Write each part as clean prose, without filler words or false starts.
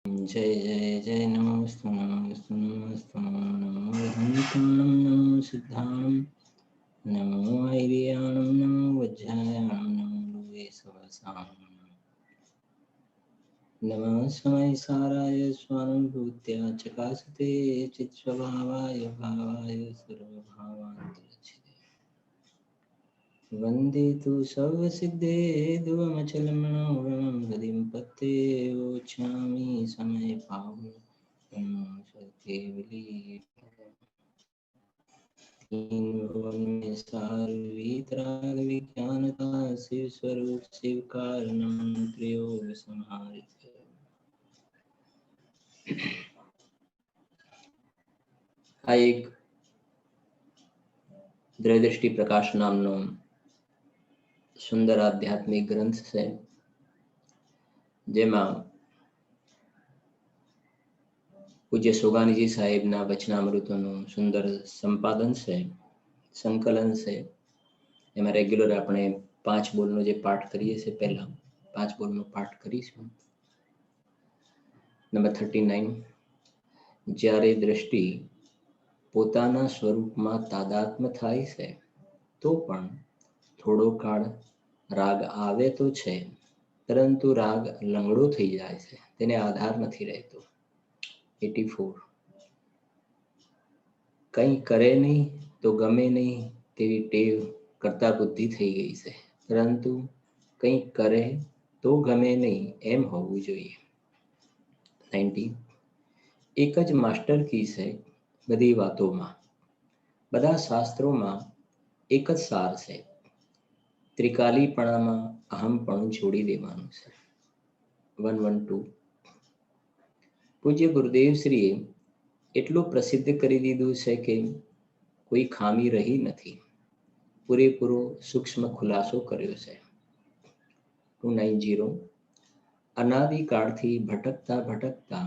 जय जय जय नमोस्तु नमोस्तु नमोस्तु नमो हंताणं नमो सिद्धाणं नमो ऐर्याणं नमो वज्रायाणं नमो लोके सहसाणं नमः समय साराय स्वानुभूत्या चकासते चित्स्वभावाय भावाय सर्वभावान्तरचिते वन्दे तु सर्वसिद्धे ध्रुवमचलमनोरमं गतिं पत्ते वोचामि समय पावनं सत्ये में सार वीतराग विज्ञानता शिव स्वरूप शिव कारणम प्रयोग समाहित આ એક દ્રવ્યદૃષ્ટિ પ્રકાશ નામનો સુંદર આધ્યાત્મિક ગ્રંથ છે, જેમાં પૂજ્ય સોગાનીજી સાહેબના વચનામૃતોનું સુંદર સંપાદન છે, સંકલન છે. એમાં રેગ્યુલર આપણે 5 બોલનો જે પાઠ કરીએ છીએ, પહેલા 5 બોલનો પાઠ કરીશું. નંબર 39. જ્યારે દ્રષ્ટિ પોતાના સ્વરૂપમાં તાદાત્મ્ય થાય છે, તો પણ થોડો કાળ રાગ આવે તો છે, પરંતુ રાગ લંગડો થઈ જાય છે, તેને આધાર નથી રહેતો. 84. કંઈ કરે નહીં તો ગમે નહીં તેવી ટેવ કરતા બુદ્ધિ થઈ ગઈ છે, પરંતુ કંઈ કરે તો ગમે નહીં એમ હોવું જોઈએ. 90. એક જ માસ્ટર કી છે બધી વાતોમાં, બધા શાસ્ત્રોમાં એક જ સાર છે. ત્રિકાલીપણામાં અહમપણું છોડી દેવાનું છે. 112. પૂજ્ય ગુરુદેવશ્રીએ એટલું પ્રસિદ્ધ કરી દીધું છે કે કોઈ ખામી રહી નથી. પૂરેપૂરો સૂક્ષ્મ ખુલાસો કર્યો છે. 290. અનાદિકાળથી ભટકતા ભટકતા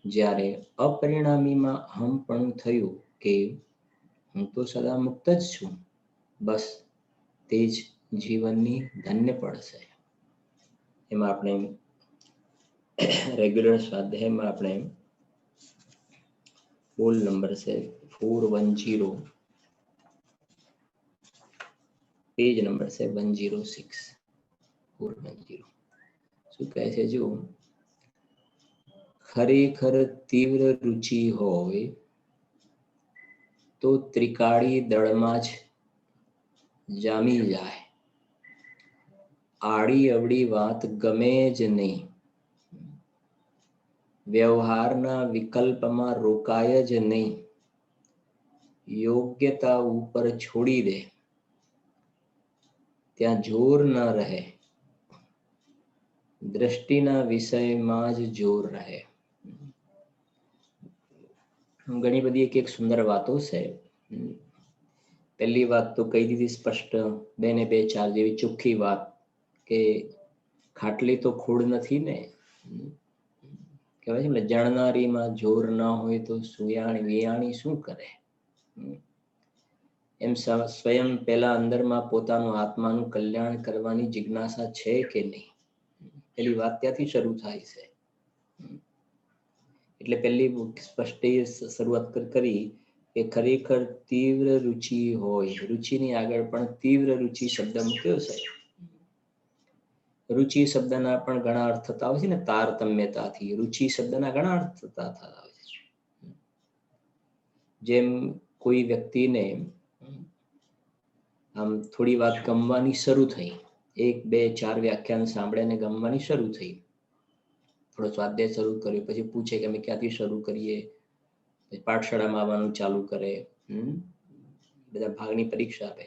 જ્યારે અપરિણામીમાં અહમપણું થયું કે હું તો સદા મુક્ત જ છું, બસ તે જ જીવનની ધન્ય પડશે. એમાં આપણે રેગ્યુલર સ્વાધ્યાયમાં આપણે બોલ નંબર છે 410, પેજ નંબર છે 106. 410 શું કહે છે? જો ખરેખર તીવ્ર રુચિ હોય તો ત્રિકાળી દળમાં જ જામી જાય. આડી અવડી વાત ગમે જ નહીં. વ્યવહારના વિકલ્પમાં રોકાય જ નહીં. યોગ્યતા ઉપર છોડી દે, ત્યાં જોર ન રહે. દ્રષ્ટિના વિષયમાં જ જોર રહે. ઘણી બધી એક સુંદર વાતો છે. પહેલી વાત તો કહી દીધી સ્પષ્ટ, 2 ને 2 4 જેવી ચોખ્ખી વાત કે ખાટલી તો ખોડ નથી ને. કહેવાય છે ને, જાણનારીમાં જોર ન હોય તો સુયાણી વિયાણી શું કરે. એમ સ્વયં પહેલા અંદરમાં પોતાનું આત્માનું કલ્યાણ કરવાની જિજ્ઞાસા છે કે નહીં, પેલી વાત ત્યાંથી શરૂ થાય છે. એટલે પહેલી સ્પષ્ટ શરૂઆત કરી કે ખરેખર તીવ્ર રુચિ હોય. રુચિની આગળ પણ તીવ્ર રુચિ શબ્દ મૂક્યો છે. રુચિ શબ્દના પણ ઘણા અર્થ થતા હોય છે ને, તારતમ્યતાથી. રુચિ શબ્દના ઘણા અર્થ થતા હોય છે. જેમ કોઈ વ્યક્તિને આમ થોડી વાત ગમવાની શરૂ થઈ, 1 2 4 વ્યાખ્યાન સાંભળીને ગમવાની શરૂ થઈ, થોડો સ્વાધ્યાય શરૂ કર્યો, પછી પૂછે કે અમે ક્યાંથી શરૂ કરીએ, પાઠશાળામાં આવવાનું ચાલુ કરે, બધા ભાગની પરીક્ષા આપે,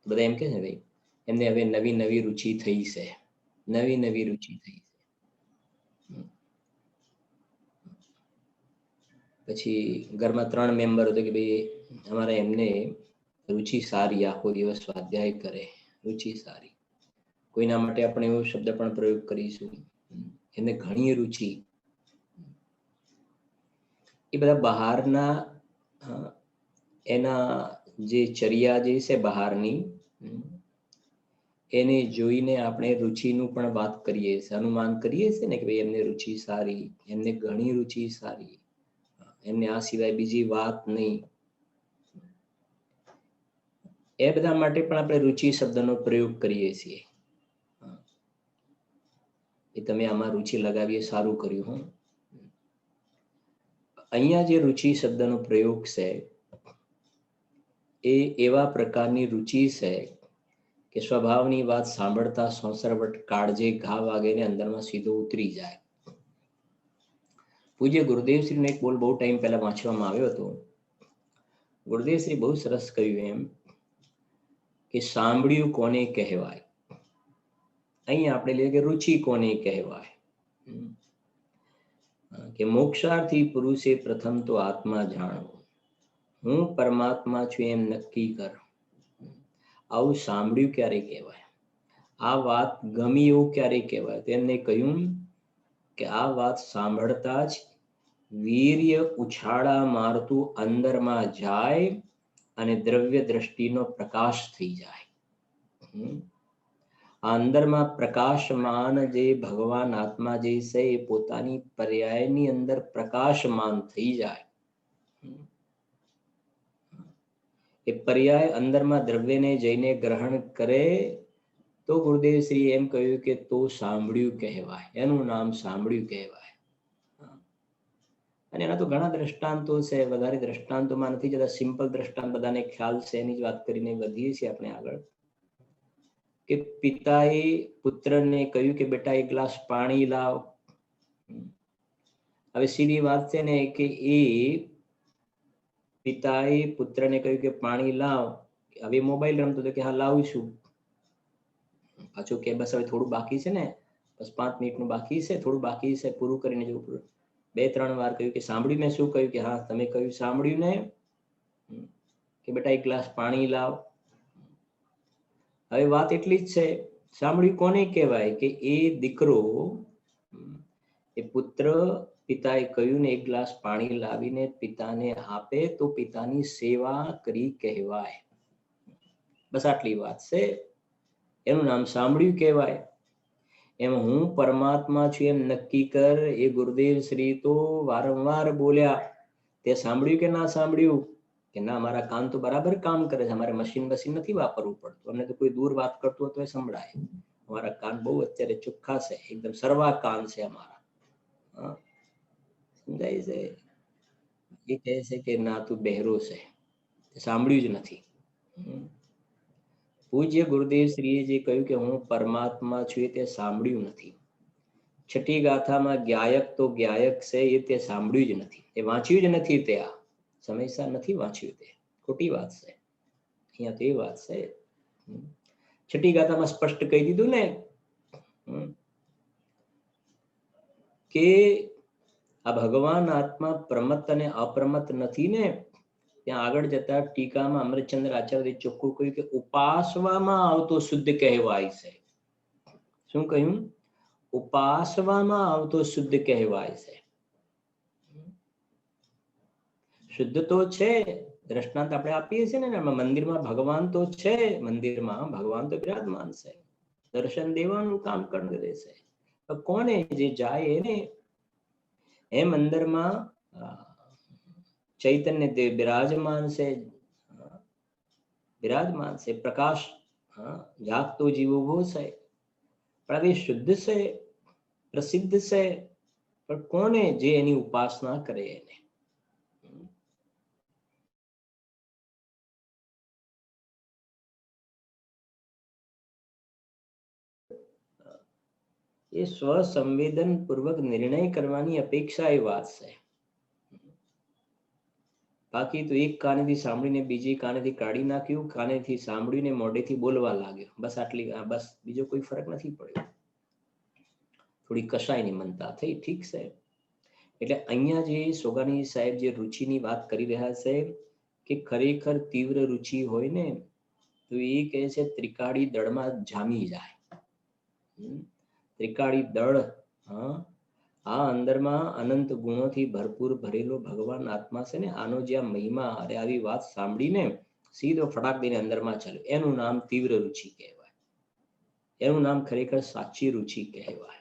તો બધા એમ કે છે ભાઈ એમને હવે નવી નવી રુચિ થઈ છે, નવી નવી રુચિ થઈ છે. પછી ઘરમાં 3 મેમ્બર હતો કે ભાઈ અમારે એમને રુચિ સારી, આખો દિવસ સ્વાધ્યાય કરે, રુચિ સારી. કોઈના માટે આપણે એવો શબ્દ પણ પ્રયોગ કરીશું, એમને ઘણી રુચિ. એ બધા બહારના એના જે ચર્યા જે છે બહારની, એને જોઈને આપણે રુચિનું પણ વાત કરીએ છીએ, અનુમાન કરીએ છીએ ને કે ભાઈ એમને રુચિ સારી, એમને ઘણી રુચિ સારી, એમને આ સિવાય બીજી વાત નહીં. એ બધા માટે પણ આપણે રુચિ શબ્દનો પ્રયોગ કરીએ છીએ. એ તમે આમાં રુચિ લગાવીએ સારું કર્યું. હું અહીંયા જે રુચિ શબ્દનો પ્રયોગ છે એ એવા પ્રકારની રુચિ છે કે સ્વભાવની વાત સાંભળતા સોસરવટ કાળજે ઘા વાગેને અંદરમાં સીધો ઉતરી જાય. પૂજ્ય ગુરુદેવશ્રીનો એક બોલ બહુ ટાઈમ પહેલા વાંચવામાં આવ્યો હતો. ગુરુદેવશ્રી બહુ સરસ કહ્યું એમ કે સાંભળ્યું કોને કહેવાય. અહીંયા આપણે લઈએ કે રુચિ કોને કહેવાય. કે મોક્ષાર્થી પુરુષે પ્રથમ તો આત્મા જાણવો, હું પરમાત્મા છું એમ નક્કી કર. આવું સાંભળ્યું ક્યારે કહેવાય, આ વાત ગમી એવું ક્યારે કહેવાય. તેમને કહ્યું કે આ વાત સાંભળતા જ વીર્ય ઉછાળા મારતું અંદરમાં જાય અને દ્રવ્ય દ્રષ્ટિનો પ્રકાશ થઈ જાય. આ અંદરમાં પ્રકાશમાન જે ભગવાન આત્મા જે છે એ પોતાની પર્યાયની અંદર પ્રકાશમાન થઈ જાય. એ પર્યાય અંદરમાં દ્રવ્યને જઈને ગ્રહણ કરે તો ગુરુદેવ શ્રી એમ કહ્યું કે તો સાંભળ્યું કહેવાય, એનું નામ સાંભળ્યું કહેવાય. અને એના તો ઘણા દ્રષ્ટાંતો છે, વધારે દ્રષ્ટાંતોમાં નથી જતા, સિમ્પલ દ્રષ્ટાંત બધાને ખ્યાલ છે એની જ વાત કરીને વધીએ છીએ આપણે આગળ. કે પિતાએ પુત્રને કહ્યું કે બેટા એક ગ્લાસ પાણી લાવ. હવે સીધી વાત છે ને કે એ પિતાએ પુત્રને કહ્યું કે પાણી લાવ. હવે મોબાઈલ રમતો હતો કે હા લાવું છું. પાછું કે બસ હવે થોડું બાકી છે ને, બસ 5 મિનિટનું બાકી છે, થોડું બાકી છે, પૂરું કરીને જવું. 2-3 વાર કહ્યું કે સાંભળ્યું મેં શું કહ્યું, કે હા તમે કહ્યું સાંભળ્યું ને, કે બેટા એક ગ્લાસ પાણી લાવ. હવે વાત એટલી જ છે, સાંભળ્યું કોને કહેવાય કે એ દીકરો, એ પુત્ર પિતાએ કહ્યું ને એક ગ્લાસ પાણી લાવીને પિતાને આપે તો પિતાની સેવા કરી કહેવાય. બસ આટલી વાત છે, એનું નામ સાંભળ્યું કહેવાય. એમ હું પરમાત્મા છું એમ નક્કી કર, એ ગુરુદેવ શ્રી તો વારંવાર બોલ્યા. તે સાંભળ્યું કે ના સાંભળ્યું, કે ના મારા કાન તો બરાબર કામ કરે છે, અમારે મશીન નથી વાપરવું પડતું, અમને તો કોઈ દૂર વાત કરતું હોય તો એ સંભળાય. અમારા કાન બહુ અત્યારે ચોખ્ખા છે, એકદમ સર્વા કાન છે અમારા. સમજાય છે? એ કહે છે કે ના તું બહેરો છે, સાંભળ્યું જ નથી. પૂજ્ય ગુરુદેવ શ્રીએ જે કહ્યું કે હું પરમાત્મા છું તે સાંભળ્યું નથી. છઠ્ઠી ગાથામાં જ્ઞાયક તો જ્ઞાયક છે એ તે સાંભળ્યું જ નથી, એ વાંચ્યું જ નથી. તે આ સમયસર નથી વાંચ્યું, તે ખોટી વાત છે. અહીંયા તો એ વાત છે, છઠ્ઠી ગાથામાં સ્પષ્ટ કહી દીધું ને કે આ ભગવાન આત્મા પ્રમત્ત અને અપ્રમત્ત નથી ને. ત્યાં આગળ જતા ટીકામાં અમૃતચંદ્ર આચાર્ય ચોખ્ખું કહ્યું કે ઉપાસવામાં આવતો શુદ્ધ કહેવાય છે. શું કહ્યું? ઉપાસવામાં આવતો શુદ્ધ કહેવાય છે. શુદ્ધ તો છે, દ્રષ્ટાંત આપણે આપીએ છીએ ને, મંદિરમાં ભગવાન તો છે, મંદિરમાં ભગવાન તો બિરાજમાન છે, દર્શન દેવાનું કામ કરી દે છે. કોને જે જાય એને એમ અંદરમાં ચૈતન્ય દેવ બિરાજમાન છે, પ્રકાશ જાગતો જીવ ઉભો છે, પણ એ શુદ્ધ છે, પ્રસિદ્ધ છે, પણ કોને જે એની ઉપાસના કરે એને. એ સ્વસંવેદન પૂર્વક નિર્ણય કરવાની અપેક્ષા એ વાત છે. બાકી તો એક કાનેથી સાંભળીને બીજી કાનેથી કાઢી નાખ્યું, કાનેથી સાંભળીને મોઢેથી બોલવા લાગ્યો, બસ આટલી, બસ બીજો કોઈ ફરક નથી પડ્યો. થોડી કશાયની મનતા થઈ, ઠીક છે. એટલે અહીંયા જે સોગાની સાહેબ જે રુચિની વાત કરી રહ્યા છે કે ખરેખર તીવ્ર રુચિ હોય ને તો એ કહે છે ત્રિકાળી દળમાં જામી જાય. ત્રિકાળી દળ, આ અંદરમાં અનંત ગુણોથી ભરપૂર ભરેલો ભગવાન આત્મા છે ને, આનો જ્યાં મહિમા, અરે આવી વાત સાંભળીને સીધો ફટાક દઈને અંદરમાં ચાલ્યો, એનું નામ તીવ્ર રુચિ કહેવાય. એનું નામ ખરેખર સાચી રુચિ કહેવાય.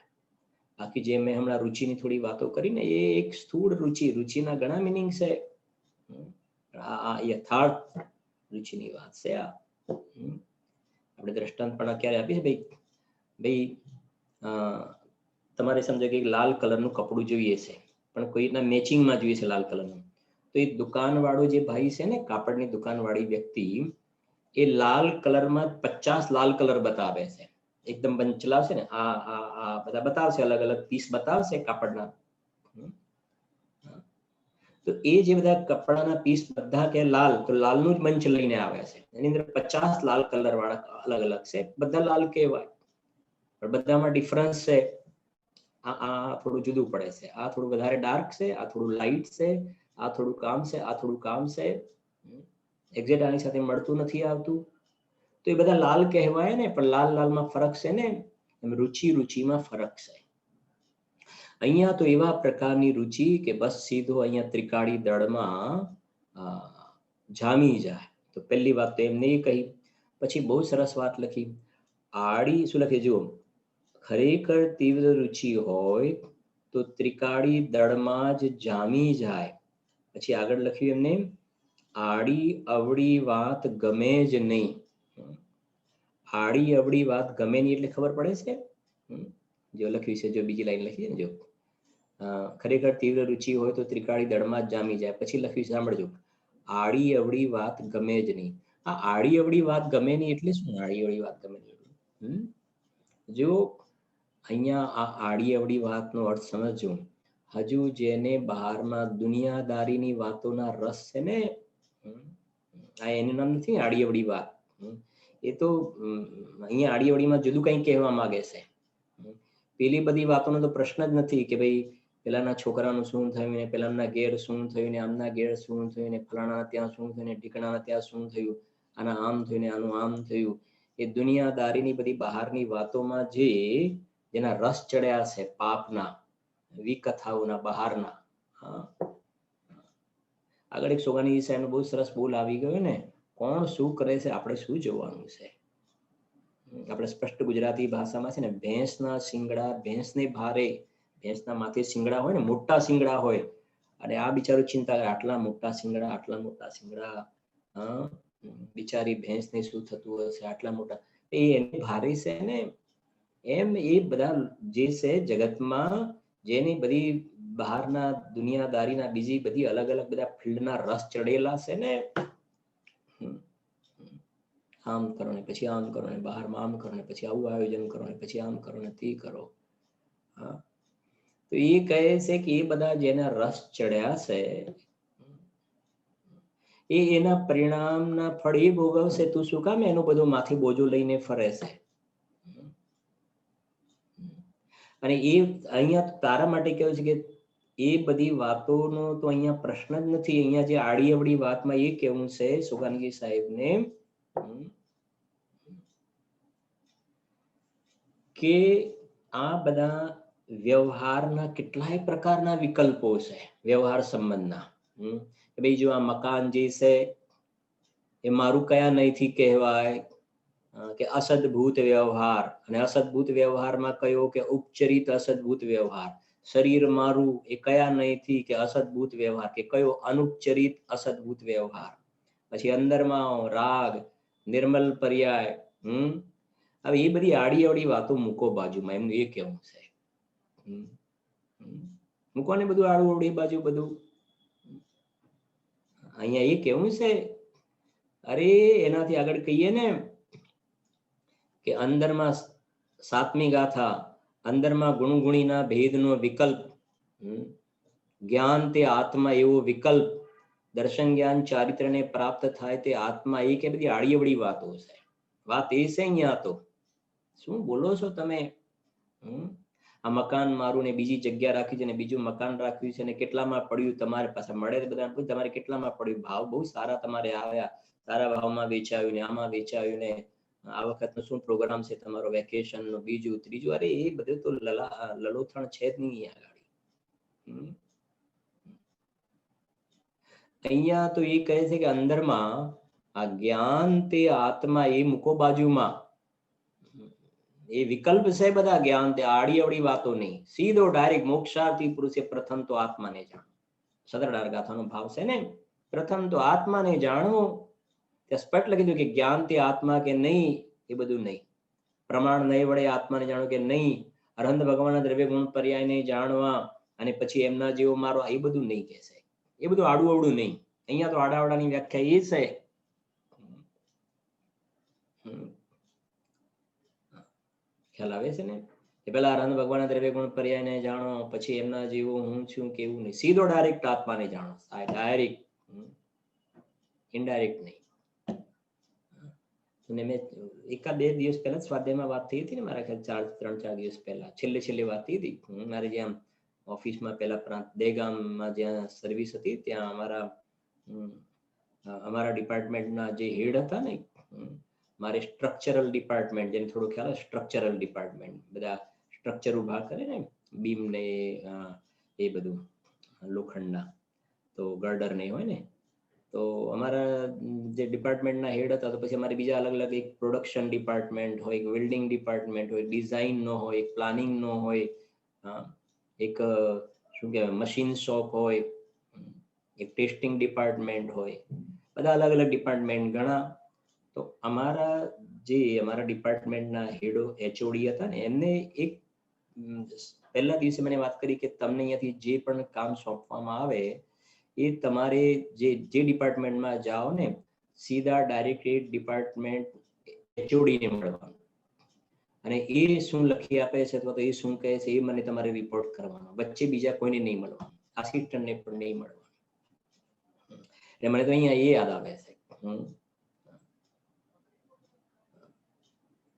બાકી જે મેં હમણાં રુચિની થોડી વાતો કરી ને, એ એક સ્થૂળ રુચિ, રુચિના ઘણા મિનિંગ છે. આ યથાર્થ રુચિની વાત છે. આ આપણે દ્રષ્ટાંત પણ ક્યારે આપીએ ભાઈ તમારે સમજો કે લાલ કલરનું કપડું જોઈએ છે, પણ કોઈના મેચિંગમાં જોઈએ છે લાલ કલરનું, તો એ દુકાનવાળો જે ભાઈ છે ને, કાપડની દુકાનવાળી વ્યક્તિ, એ લાલ કલરમાં 50 લાલ કલર બતાવે છે. એકદમ બંધ ચલાવશે ને, આ બધા બતાવશે, અલગ અલગ પીસ બતાવશે કાપડના. તો એ જે બધા કપડાના પીસ બધા કે લાલ, તો લાલનું જ મંચ લઈને આવે છે. એની અંદર 50 લાલ કલર વાળા અલગ અલગ છે, બધા લાલ કહેવાય, પણ બધામાં ડિફરન્સ છે. આ થોડું જુદું પડે છે. આ થોડું વધારે ડાર્ક છે, આ થોડું લાઇટ છે, આ થોડું કામ છે, આ થોડું કામ છે. એક્ઝેક્ટ આની સાથે મળતું નથી આવતું. તો એ બધા લાલ કહેવાય ને, પણ લાલ લાલમાં ફરક છે ને, એમ રુચિમાં ફરક છે. અહીંયા તો એવા પ્રકારની રુચિ કે બસ સીધો અહીંયા ત્રિકાળી દળમાં જામી જાય. તો પહેલી વાત તો એમને કહી. પછી બહુ સરસ વાત લખી. આડી શું લખે જુઓ, ખરેખર તીવ્ર રુચિ હોય તો ત્રિકાળી દળમાં જ જામી જાય. પછી આગળ લખ્યું એમને, આડી અવળી વાત ગમે જ નહીં. આડી અવળી વાત ગમે નહીં એટલે ખબર પડે છે. જો લખ્યું છે, જો બીજી લાઈન લખી છે ને, જો ખરેખર તીવ્ર રુચિ હોય તો ત્રિકાળી દળમાં જ જામી જાય. પછી લખ્યું છે, સાંભળજો, આડી અવળી વાત ગમે જ નહીં. આ આડી અવળી વાત ગમે નહીં એટલે શું? આડી અવળી વાત ગમે નહીં, જો અહીંયા આ આડી અવળી વાતનો અર્થ સમજજો. હજુ જેને બહારમાં દુનિયાદારીની વાતોના રસ છે ને, આ એનું નામ નથી આડી અવળી વાત. એ તો અહીંયા આડી અવળીમાં જુદું કંઈ કહેવા માંગે છે. પેલી બધી વાતોનો તો પ્રશ્ન જ નથી કે ભાઈ પેલાના છોકરાનું શું થયું ને, પેલાના ઘેર શું થયું ને, આમના ઘેર શું થયું ને, ફલાણા ત્યાં શું થયું ને, ઢીકણાના ત્યાં શું થયું, આના આમ થયું ને, આનું આમ થયું. એ દુનિયાદારીની બધી બહારની વાતોમાં જેના રસ ચડ્યા છે, પાપના, વિકથાઓના, બહારના. આગળ એક સોગાની સાહેબનો બહુ સરસ બોલ આવી ગયો ને, કોણ શું કરે છે, આપણે શું જોવાનું છે. આપણે સ્પષ્ટ ગુજરાતી ભાષામાં છે ને, ભેંસના શિંગડા ભેંસને ભારે, ભેંસના માથે શિંગડા હોય ને, મોટા શિંગડા હોય, અને આ બિચારું ચિંતા કરે, આટલા મોટા શિંગડા, આટલા મોટા શિંગડા, બિચારી ભેંસને શું થતું હશે, આટલા મોટા, એ એને ભારે છે ને. એમ એ બધા જે છે જગતમાં, જેની બધી બહારના દુનિયાદારીના બીજી બધી અલગ અલગ બધા ફિલ્ડના રસ ચડેલા છે ને, આમ કરો ને પછી આમ કરો ને, બહારમાં આમ કરો ને પછી આવું આયોજન કરો ને પછી આમ કરો ને તે કરો. તો એ કહે છે કે એ બધા જેના રસ ચડ્યા છે, એ એના પરિણામના ફળ એ ભોગવશે. તું શું કામ એનો બધો માથે બોજો લઈને ફરે છે? અને એ અહીંયા તારા માટે કેવું છે કે એ બધી વાતોનો તો અહીંયા પ્રશ્ન જ નથી. અહીંયા જે આડી અવળી વાતમાં એ કેવું છે સુગાનજી સાહેબને કે આ બધા વ્યવહારના કેટલાય પ્રકારના વિકલ્પો છે, વ્યવહાર સંબંધના. કે ભાઈ જો આ મકાન જે છે એ મારું કયા નહીંથી કહેવાય કે અસદભૂત વ્યવહાર, અને અસદભૂત વ્યવહારમાં કયો કે ઉપચરિત અસદભૂત વ્યવહાર. શરીર મારું એ કયા નહીંથી કે અસદભૂત વ્યવહાર, કે કયો અનુપચરિત અસદભૂત વ્યવહાર. પછી અંદરમાં રાગ, નિર્મલ પર્યાય. હવે એ બધી આડી અવળી વાતો મૂકો બાજુમાં, એમનું એ કેવું છે. મૂકો ને બધું આડું અવળી બાજુ બધું. અહીંયા એ કેવું છે, અરે એનાથી આગળ કહીએ ને કે અંદરમાં સાતમી ગાથા, અંદરમાં ગુણગુણીના ભેદનો વિકલ્પ, જ્ઞાન તે આત્મા એવો વિકલ્પ, દર્શન જ્ઞાન ચારિત્રને પ્રાપ્ત થાય તે આત્મા, એ કે બધી આડી અવળી વાતો છે. વાત એ છે અહીંયા તો. શું બોલો છો તમે? આ મકાન મારું ને બીજી જગ્યા રાખી છે ને બીજું મકાન રાખ્યું છે ને કેટલામાં પડ્યું તમારે પાસે મળે બધા, તમારે કેટલામાં પડ્યું, ભાવ બહુ સારા તમારે આવ્યા, સારા ભાવમાં વેચાયું ને આમાં વેચાયું ને આ વખતનો શું પ્રોગ્રામ છે તમારો વેકેશન નો, બીજું ત્રીજું. અરે એ બધું તો લલોથણ છે જ નહીં આગળ. અહીંયા તો એ કહે છે કે અંદરમાં આ જ્ઞાન તે આત્મા, એ મૂકો બાજુમાં, એ વિકલ્પ છે બધા જ્ઞાન, તે આડી અવડી વાતો નહીં, સીધો ડાયરેક્ટ મોક્ષાર્થી પુરુષે પ્રથમ તો આત્માને જાણો. સતરડાર ગાથાનો ભાવ છે ને, પ્રથમ તો આત્માને જાણવું. ત્યાં સ્પષ્ટ લખી દીધું કે જ્ઞાન તે આત્મા કે નહીં, એ બધું નહીં. પ્રમાણ નહીં વડે આત્માને જાણો કે નહીં, અરહંત ભગવાનના દ્રવ્ય ગુણ પર્યાયને જાણવા અને પછી એમના જેવો મારો, એ બધું નહીં કે છે. એ બધું આડું અવડું નહીં. અહીંયા તો આડાવડાની વ્યાખ્યા એ છે. ખ્યાલ આવે છે ને, કે પેલા અરહંત ભગવાનના દ્રવ્ય ગુણ પર્યાયને જાણો, પછી એમના જેવો હું છું કેવું નહીં, સીધો ડાયરેક્ટ આત્માને જાણો. ડાયરેક્ટ, ઇનડાયરેક્ટ નહીં. મેં એકાદ 2 દિવસ પહેલા સ્વાધ્યાયમાં વાત થઈ હતી ને, મારા ખ્યાલ 3-4 દિવસ પહેલા છેલ્લે વાત થઈ હતી. મારે જ્યાં ઓફિસમાં પેલા દહેગામમાં જ્યાં સર્વિસ હતી, ત્યાં અમારા ડિપાર્ટમેન્ટના જે હેડ હતા ને, મારે સ્ટ્રક્ચરલ ડિપાર્ટમેન્ટ, જેને થોડું ખ્યાલ, સ્ટ્રક્ચરલ ડિપાર્ટમેન્ટ, બધા સ્ટ્રક્ચર ઉભા કરે ને, બીમ ને એ બધું લોખંડના, તો ગર્ડર ને હોય ને, તો અમારા જે ડિપાર્ટમેન્ટના હેડ હતા, તો પછી અમારે બીજા અલગ અલગ, એક પ્રોડક્શન ડિપાર્ટમેન્ટ હોય, એક વેલ્ડિંગ ડિપાર્ટમેન્ટ હોય, ડિઝાઇન નો હોય, એક પ્લાનિંગ નો હોય, એક શું કહેવાય મશીન શોપ હોય, એક ટેસ્ટિંગ ડિપાર્ટમેન્ટ હોય, બધા અલગ અલગ ડિપાર્ટમેન્ટ ઘણા. તો અમારા ડિપાર્ટમેન્ટના હેડો એચઓડી હતા ને, એમને એક પહેલા દિવસે મને વાત કરી કે તમને અહીંયાથી જે પણ કામ સોંપવામાં આવે, એ તમારે જે ડિપાર્ટમેન્ટમાં જાઓ ને, સીધા ડાયરેક્ટ એ ડિપાર્ટમેન્ટ એચઓડીને મળવાનું, અને એ શું લખી આપે છે અથવા તો એ શું કહે છે, એ મને તમારે રિપોર્ટ કરવાનો. વચ્ચે બીજા કોઈને નહીં મળવાનું, આસિસ્ટન્ટને પણ નહીં મળવાનું. એટલે મને તો અહીંયા એ યાદ આવે છે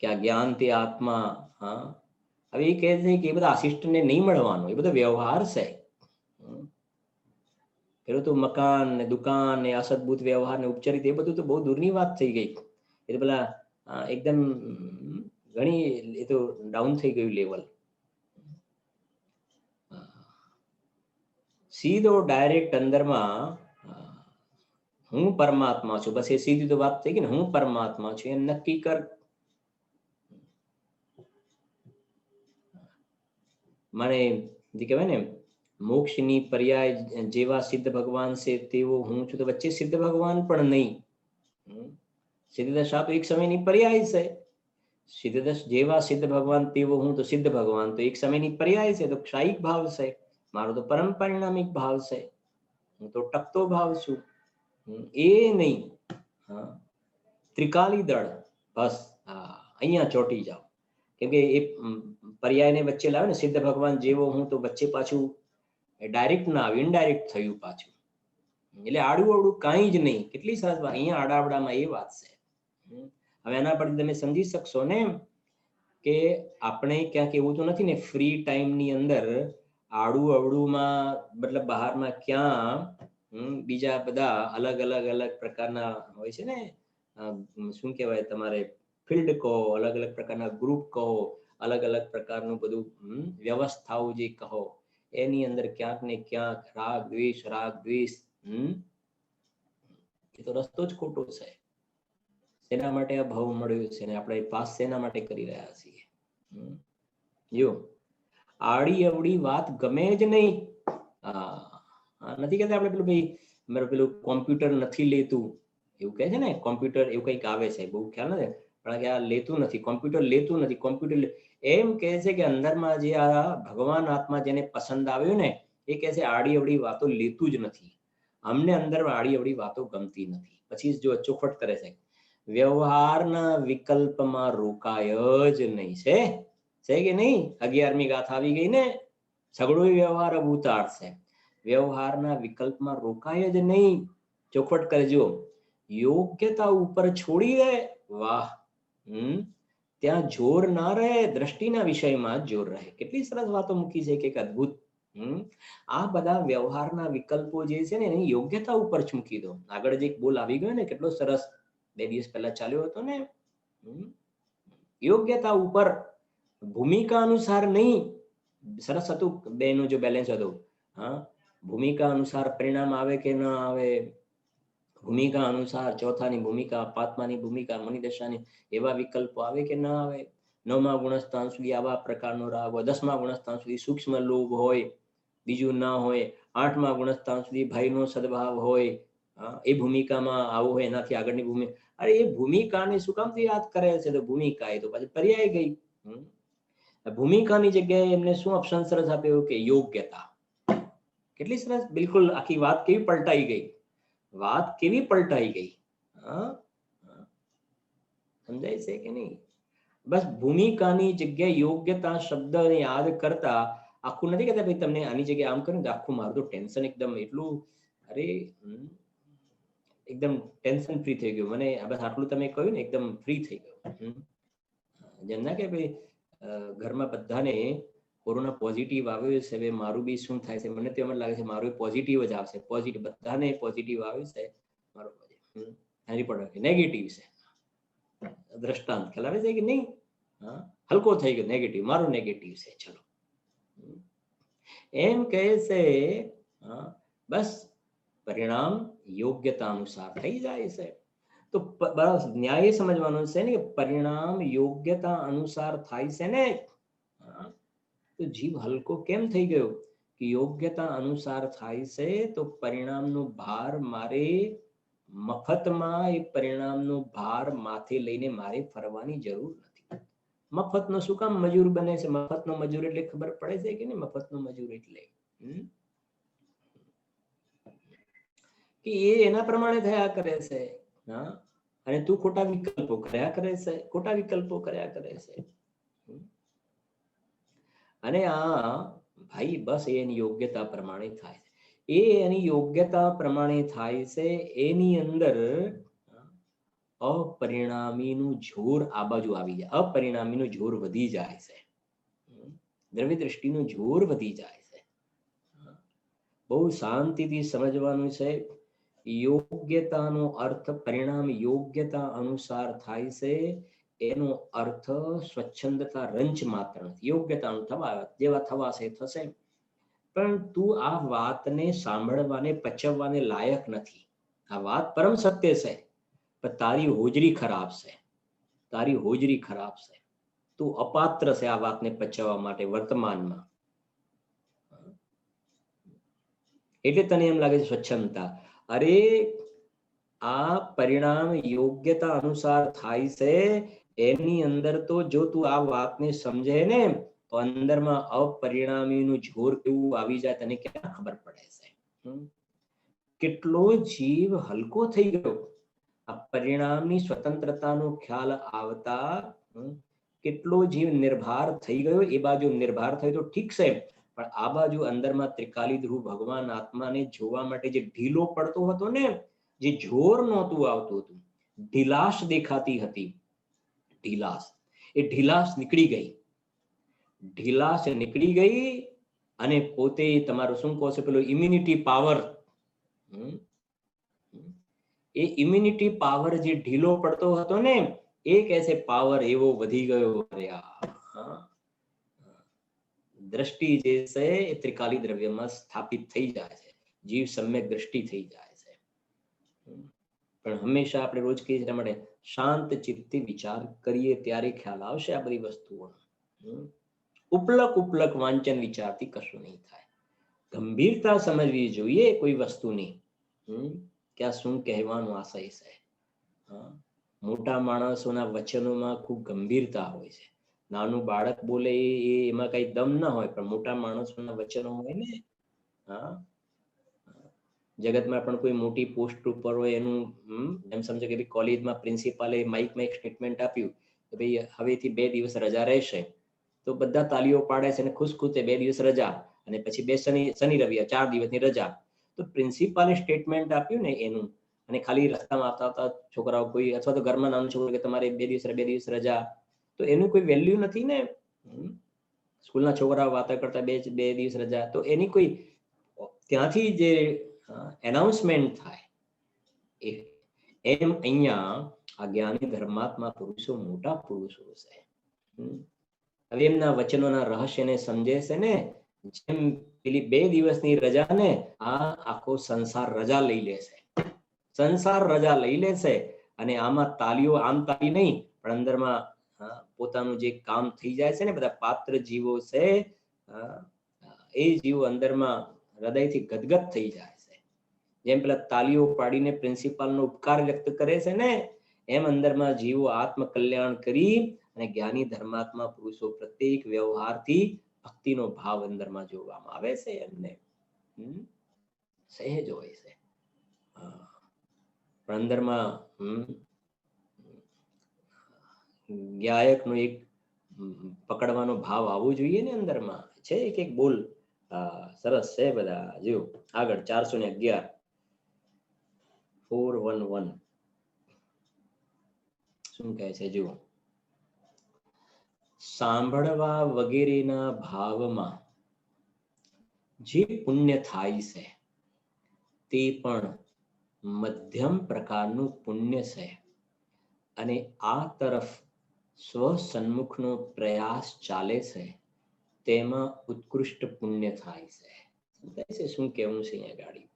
કે આ જ્ઞાન તે આત્મા. હવે એ કહે છે કે એ બધા આસિસ્ટન્ટને નહીં મળવાનું, એ બધો વ્યવહાર છે. પેલું તો મકાન ને દુકાન ને અસદભૂત વ્યવહાર ને ઉપચારિત, એ બધું તો બહુ દૂરની વાત થઈ ગઈ. એ તો પેલા એકદમ ઘણી, એ તો ડાઉન થઈ ગયું લેવલ. સીધો ડાયરેક્ટ અંદરમાં હું પરમાત્મા છું, બસ એ સીધી તો વાત થઈ ગઈ ને, હું પરમાત્મા છું એમ નક્કી કર. મને જે કહેવાય ને, મોક્ષની પર્યાય જેવા સિદ્ધ ભગવાન છે તેવો હું છું, તો વચ્ચે સિદ્ધ ભગવાન પણ નહીં. સિદ્ધદશા તો એક સમયની પર્યાય છે. સિદ્ધદશ જેવા સિદ્ધ ભગવાન તેવો હું, તો સિદ્ધ ભગવાન તો એક સમયની પર્યાય છે. તો ક્ષાયિક ભાવ છે, મારો તો પરમ પરિણામિક ભાવ છે, હું તો ટકતો ભાવ છું. એ નહીં, ત્રિકાલી દળ, બસ અહીંયા ચોટી જાઓ. કેમ કે એ પર્યાયને વચ્ચે લાવે ને, સિદ્ધ ભગવાન જેવો હું, તો વચ્ચે પાછું ડાયરેક્ટ ના આવ્યું, ઇનડાયરેક્ટ થયું પાછું. એટલે આડું અવડું કાંઈ જ નહીં. કેટલી સરસ વાત અહીંયા આડાવડામાં એ વાત છે. હવે એના પરથી તમે સમજી શકશો ને કે આપણે ક્યાંક એવું તો નથી ને, ફ્રી ટાઈમની અંદર આડું અવડુંમાં, મતલબ બહારમાં ક્યાં બીજા બધા અલગ પ્રકારના હોય છે ને, શું કહેવાય, તમારે ફિલ્ડ કહો, અલગ અલગ પ્રકારના ગ્રુપ કહો, અલગ પ્રકારનું બધું વ્યવસ્થાઓ જે કહો, એની અંદર ક્યાંક ને ક્યાંક રાગ દ્વેષ એ તો રસ્તો જ ખોટો છે. શેના માટે આ ભાવ મળ્યો છે ને આપણે પાસ શેના માટે કરી રહ્યા છીએ? જો આડી અવડી વાત ગમે જ નહીં. નથી કહેતા આપણે પેલું ભાઈ મારું પેલું કોમ્પ્યુટર નથી લેતું, એવું કહે છે ને, કોમ્પ્યુટર એવું કંઈક આવે છે, બહુ ખ્યાલ નથી, પણ કે આ લેતું નથી, કોમ્પ્યુટર લેતું નથી, કોમ્પ્યુટર એમ કહે છે કે અંદરમાં જે આ ભગવાન આત્મા જેને પસંદ આવ્યો ને, એ કહે છે આડી અવડી વાતો લેતું જ નથી. અમને અંદર આડી અવડી વાતો ગમતી નથી. પછી જો ચોખવટ કરે છે, વ્યવહારના વિકલ્પમાં રોકાય જ નહીં. છે કે નહીં? 11મી ગાથા આવી ગઈ ને, સગળો વ્યવહાર અભૂતાર છે. વ્યવહારના વિકલ્પમાં રોકાય જ નહીં. ચોખવટ કરજો, યોગ્યતા ઉપર છોડી દે. વાહ, ત્યાં જોર ના રહે, દ્રષ્ટિના વિષયમાં જોર રહે. કેટલી સરસ વાતો મૂકી છે કે અદ્ભુત. આ બધા વ્યવહારના વિકલ્પો જે છે ને, એની યોગ્યતા ઉપર જ મૂકી દો. આગળ જે એક બોલ આવી ગયો ને, કેટલો સરસ 2 દિવસ પહેલા ચાલ્યો હતો ને, યોગ્યતા ઉપર, ભૂમિકા અનુસાર નહીં. સરસ હતું, બેનું જો બેલેન્સ હતું. ભૂમિકા અનુસાર પરિણામ આવે કે ના આવે, ભૂમિકા અનુસાર ચોથાની ભૂમિકા, પાંચમાની ભૂમિકા, મનિદશાની, એવા વિકલ્પો આવે કે ના આવે. 9મા ગુણસ્થાન સુધી આવા પ્રકારનો રાગ હોય, 10મા ગુણસ્થાન સુધી સૂક્ષ્મ લોભ હોય, બીજું ના હોય, 8મા ગુણસ્થાન સુધી ભાઈનો સદભાવ હોય, એ ભૂમિકામાં આવું હોય, એનાથી આગળની ભૂમિકા. અરે એ ભૂમિકાને શું કામ યાદ કરે છે? તો ભૂમિકા એ તો પાછી પર્યાય ગઈ. ભૂમિકાની જગ્યાએ એમને શું ઓપ્શન સરસ આપ્યો કે યોગ્યતા. કેટલી સરસ! બિલકુલ આખી વાત કેવી પલટાઈ ગઈ, વાત કેવી પલટાઈ ગઈ. સમજાય છે કે નહીં? બસ ભૂમિકાની જગ્યાએ યોગ્યતા શબ્દને યાદ કરતા આખું નથી કહેતા ભાઈ તમને આની જગ્યાએ આમ કર્યું તો આખું મારું તો ટેન્શન એકદમ એટલું, અરે એકદમ ટેન્શન ફ્રી થઈ ગયું મને. બસ આટલું તમે કહ્યું ને, એકદમ ફ્રી થઈ ગયું. જેમ ના કે ભાઈ ઘરમાં બધાને કોરોના પોઝિટિવ આવ્યો છે, હવે મારું બી શું થાય છે? મને તો એમ લાગે છે મારું પોઝિટિવ જ આવશે. પોઝિટિવ બધાને પોઝિટિવ આવ્યું છે, મારું રિપોર્ટ નેગેટિવ છે. દ્રષ્ટાંત ખલાવે છે કે નહીં? હલકો થઈ ગયો, નેગેટિવ, મારું નેગેટિવ છે. ચલો એમ કહે છે. બસ પરિણામ યોગ્યતા અનુસાર થઈ જાય છે. તો ન્યાય સમજવાનું છે ને કે પરિણામ યોગ્યતા અનુસાર થાય છે ને. તો જીવ હલકો કેમ થઈ ગયો? કે યોગ્યતા અનુસાર થાય છે તો પરિણામનો ભાર મારે મફતમાં એ પરિણામનો ભાર માથે લઈને મારે ફરવાની જરૂર નથી. મફતનો શું કામ મજૂર બને છે? મફતનો મજૂર એટલે ખબર પડે છે કે નહીં? મફતનો મજૂર એટલે કે એ એના પ્રમાણે થયા કરે છે. અને તું ખોટા વિકલ્પો કર્યા કરે છે, ખોટા વિકલ્પો કર્યા કરે છે. અને આ ભાઈ બસ એની યોગ્યતા પ્રમાણે થાય છે. એ એની યોગ્યતા પ્રમાણે થાય છે. એની અંદર અપરિણામીનું જોર આ બાજુ આવી જાય. અપરિણામીનું જોર વધી જાય છે. દ્રવ્ય દ્રષ્ટિનું જોર વધી જાય છે. બહુ શાંતિથી સમજવાનું છે. યોગ્યતાનો અર્થ પરિણામ યોગ્યતા અનુસાર થાય છે. એનો અર્થ સ્વચ્છંદતા રંચ માત્ર નથી. યોગ્યતાનું થવા જેવા થવાશે થશે, પણ તું આ વાતને સાંભળવાને પચવવાને લાયક નથી. આ વાત પરમ સત્ય છે, પણ તારી હોજરી ખરાબ છે. તારી હોજરી ખરાબ છે. તું અપાત્ર છે આ વાતને પચવવા માટે વર્તમાનમાં. એટલે તને એમ લાગે છે સ્વચ્છંદતા. અરે આ પરિણામ યોગ્યતા અનુસાર થાય છે. એની અંદર તો જો તું આ વાતને સમજે ને તો અંદરમાં અપરિણામીનું જોર કેવું આવી જાય તને ક્યાં ખબર પડે છે. કેટલો જીવ હલકો થઈ ગયો આ પરિણામની સ્વતંત્રતાનો ખ્યાલ આવતા. કેટલો જીવ નિર્ભાર થઈ ગયો. એ બાજુ નિર્ભાર થયો તો ઠીક છે, પણ આ બાજુ અંદરમાં ત્રિકાલી ધ્રુવ ભગવાન આત્માને જોવા માટે જે ઢીલો પડતો હતો ને, જે જોર નહોતું આવતું હતું, ઢીલાશ દેખાતી હતી, ઢીલાશ, એ ઢીલાશ નીકળી ગઈ. ઢીલાશ નીકળી ગઈ અને પોતે તમારું શું કહો છો પેલું ઇમ્યુનિટી પાવર, એ ઇમ્યુનિટી પાવર જે ઢીલો પડતો હતો ને એ કહે છે પાવર એવો વધી ગયો. દ્રષ્ટિ જે છે એ ત્રિકાલી દ્રવ્યમાં સ્થાપિત થઈ જાય છે. જીવ સમ્યક દ્રષ્ટિ થઈ જાય છે. પણ હંમેશા આપણે રોજ કહીએ છીએ માટે શાંત ચિત્તે વિચાર કરીએ ત્યારે ખ્યાલ આવશે આ બધી વસ્તુઓનો. ઉપલક વાંચન વિચારથી કશું નહીં થાય. ગંભીરતા સમજવી જોઈએ કોઈ વસ્તુની, કે આ શું કહેવાનું આશય છે. મોટા માણસોના વચનોમાં ખૂબ ગંભીરતા હોય છે. નાનું બાળક બોલે એમાં કઈ દમ ના હોય, પણ મોટા માણસોના વચનો હોય ને. જગતમાં પણ કોઈ મોટી પોસ્ટ ઉપર હોય એનું એમ સમજો કે કોલેજમાં પ્રિન્સિપાલે માઇકમાં એક સ્ટેટમેન્ટ આપ્યું કે ભાઈ હવેથી 2 દિવસ રજા રહેશે, તો બધા તાલીઓ પાડે છે અને ખુશ 2 દિવસ રજા, અને પછી 2 શનિ રવિ 4 દિવસની રજા. તો પ્રિન્સિપાલે સ્ટેટમેન્ટ આપ્યું ને એનું, અને ખાલી રસ્તામાં આવતા છોકરાઓ કોઈ અથવા તો ઘરમાં નાનું છોકરું કે તમારે 2 દિવસ રજા, તો એનું કોઈ વેલ્યુ નથી ને. સ્કૂલના છોકરાઓ વાતો કરતા 2 દિવસ રજા, તો એની કોઈ ત્યાંથી જે એનાઉન્સમેન્ટ થાય એમ અહીંયા આ જ્ઞાની ધર્માત્મા પુરુષો મોટા પુરુષો છે. હવે એમના વચનોના રહસ્યને સમજે છે ને, જેમ પેલી 2 દિવસની રજા ને આ આખો સંસાર રજા લઈ લે છે. સંસાર રજા લઈ લે છે અને આમાં તાલીઓ આમ તાલી નહીં, પણ અંદરમાં પોતાનું જે કામ થઈ જાય છે ને, બધા પાત્ર જીવો છે, એ જીવો અંદરમાં હૃદયથી ગદગદ થઈ જાય છે. જેમ પેલા તાલીઓ પાડીને પ્રિન્સિપાલનો ઉપકાર વ્યક્ત કરે છે ને, એમ અંદરમાં જીવો આત્મકલ્યાણ કરી અને જ્ઞાની ધર્માત્મા પુરુષો પ્રત્યેક વ્યવહારથી ભક્તિનો ભાવ અંદરમાં જોવામાં આવે છે. એમને સહેજ હોય છે, પણ અંદરમાં ગાયકનો એક પકડવાનો ભાવ આવવો જોઈએ ને અંદરમાં. છે એક એક બોલ સરસ છે બધા. જો આગળ 411 411 શું કહે છે? જુઓ, સાંભળવા વગેરેના ભાવમાં જે પુણ્ય થાય છે તે પણ મધ્યમ પ્રકારનું પુણ્ય છે, અને આ તરફ સ્વસન્મુખનો પ્રયાસ ચાલે છે, તેમાં ઉત્કૃષ્ટ પુણ્ય થાય છે. શું કેવું છે અહીંયા ગાડી?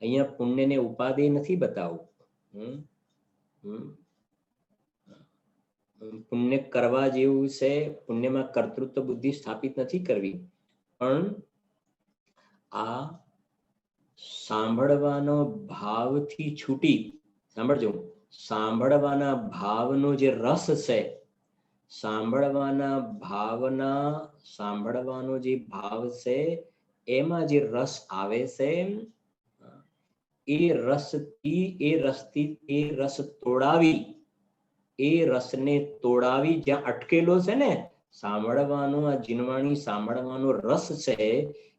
અહીંયા પુણ્યને ઉપાધિ નથી બતાવવું. પુણ્ય કરવા જેવું છે, પુણ્યમાં કર્તૃત્વ બુદ્ધિ સ્થાપિત નથી કરવી, પણ આ સાંભળવાનો ભાવથી છૂટી, સાંભળજો, સાંભળવાના ભાવનો જે રસ છે, સાંભળવાનો જે ભાવ છે, એમાં જે રસ આવે છે, એ રસને તોડાવી જ્યાં અટકેલો છે ને, સાંભળવાનો આ જીનવાણી સાંભળવાનો રસ છે,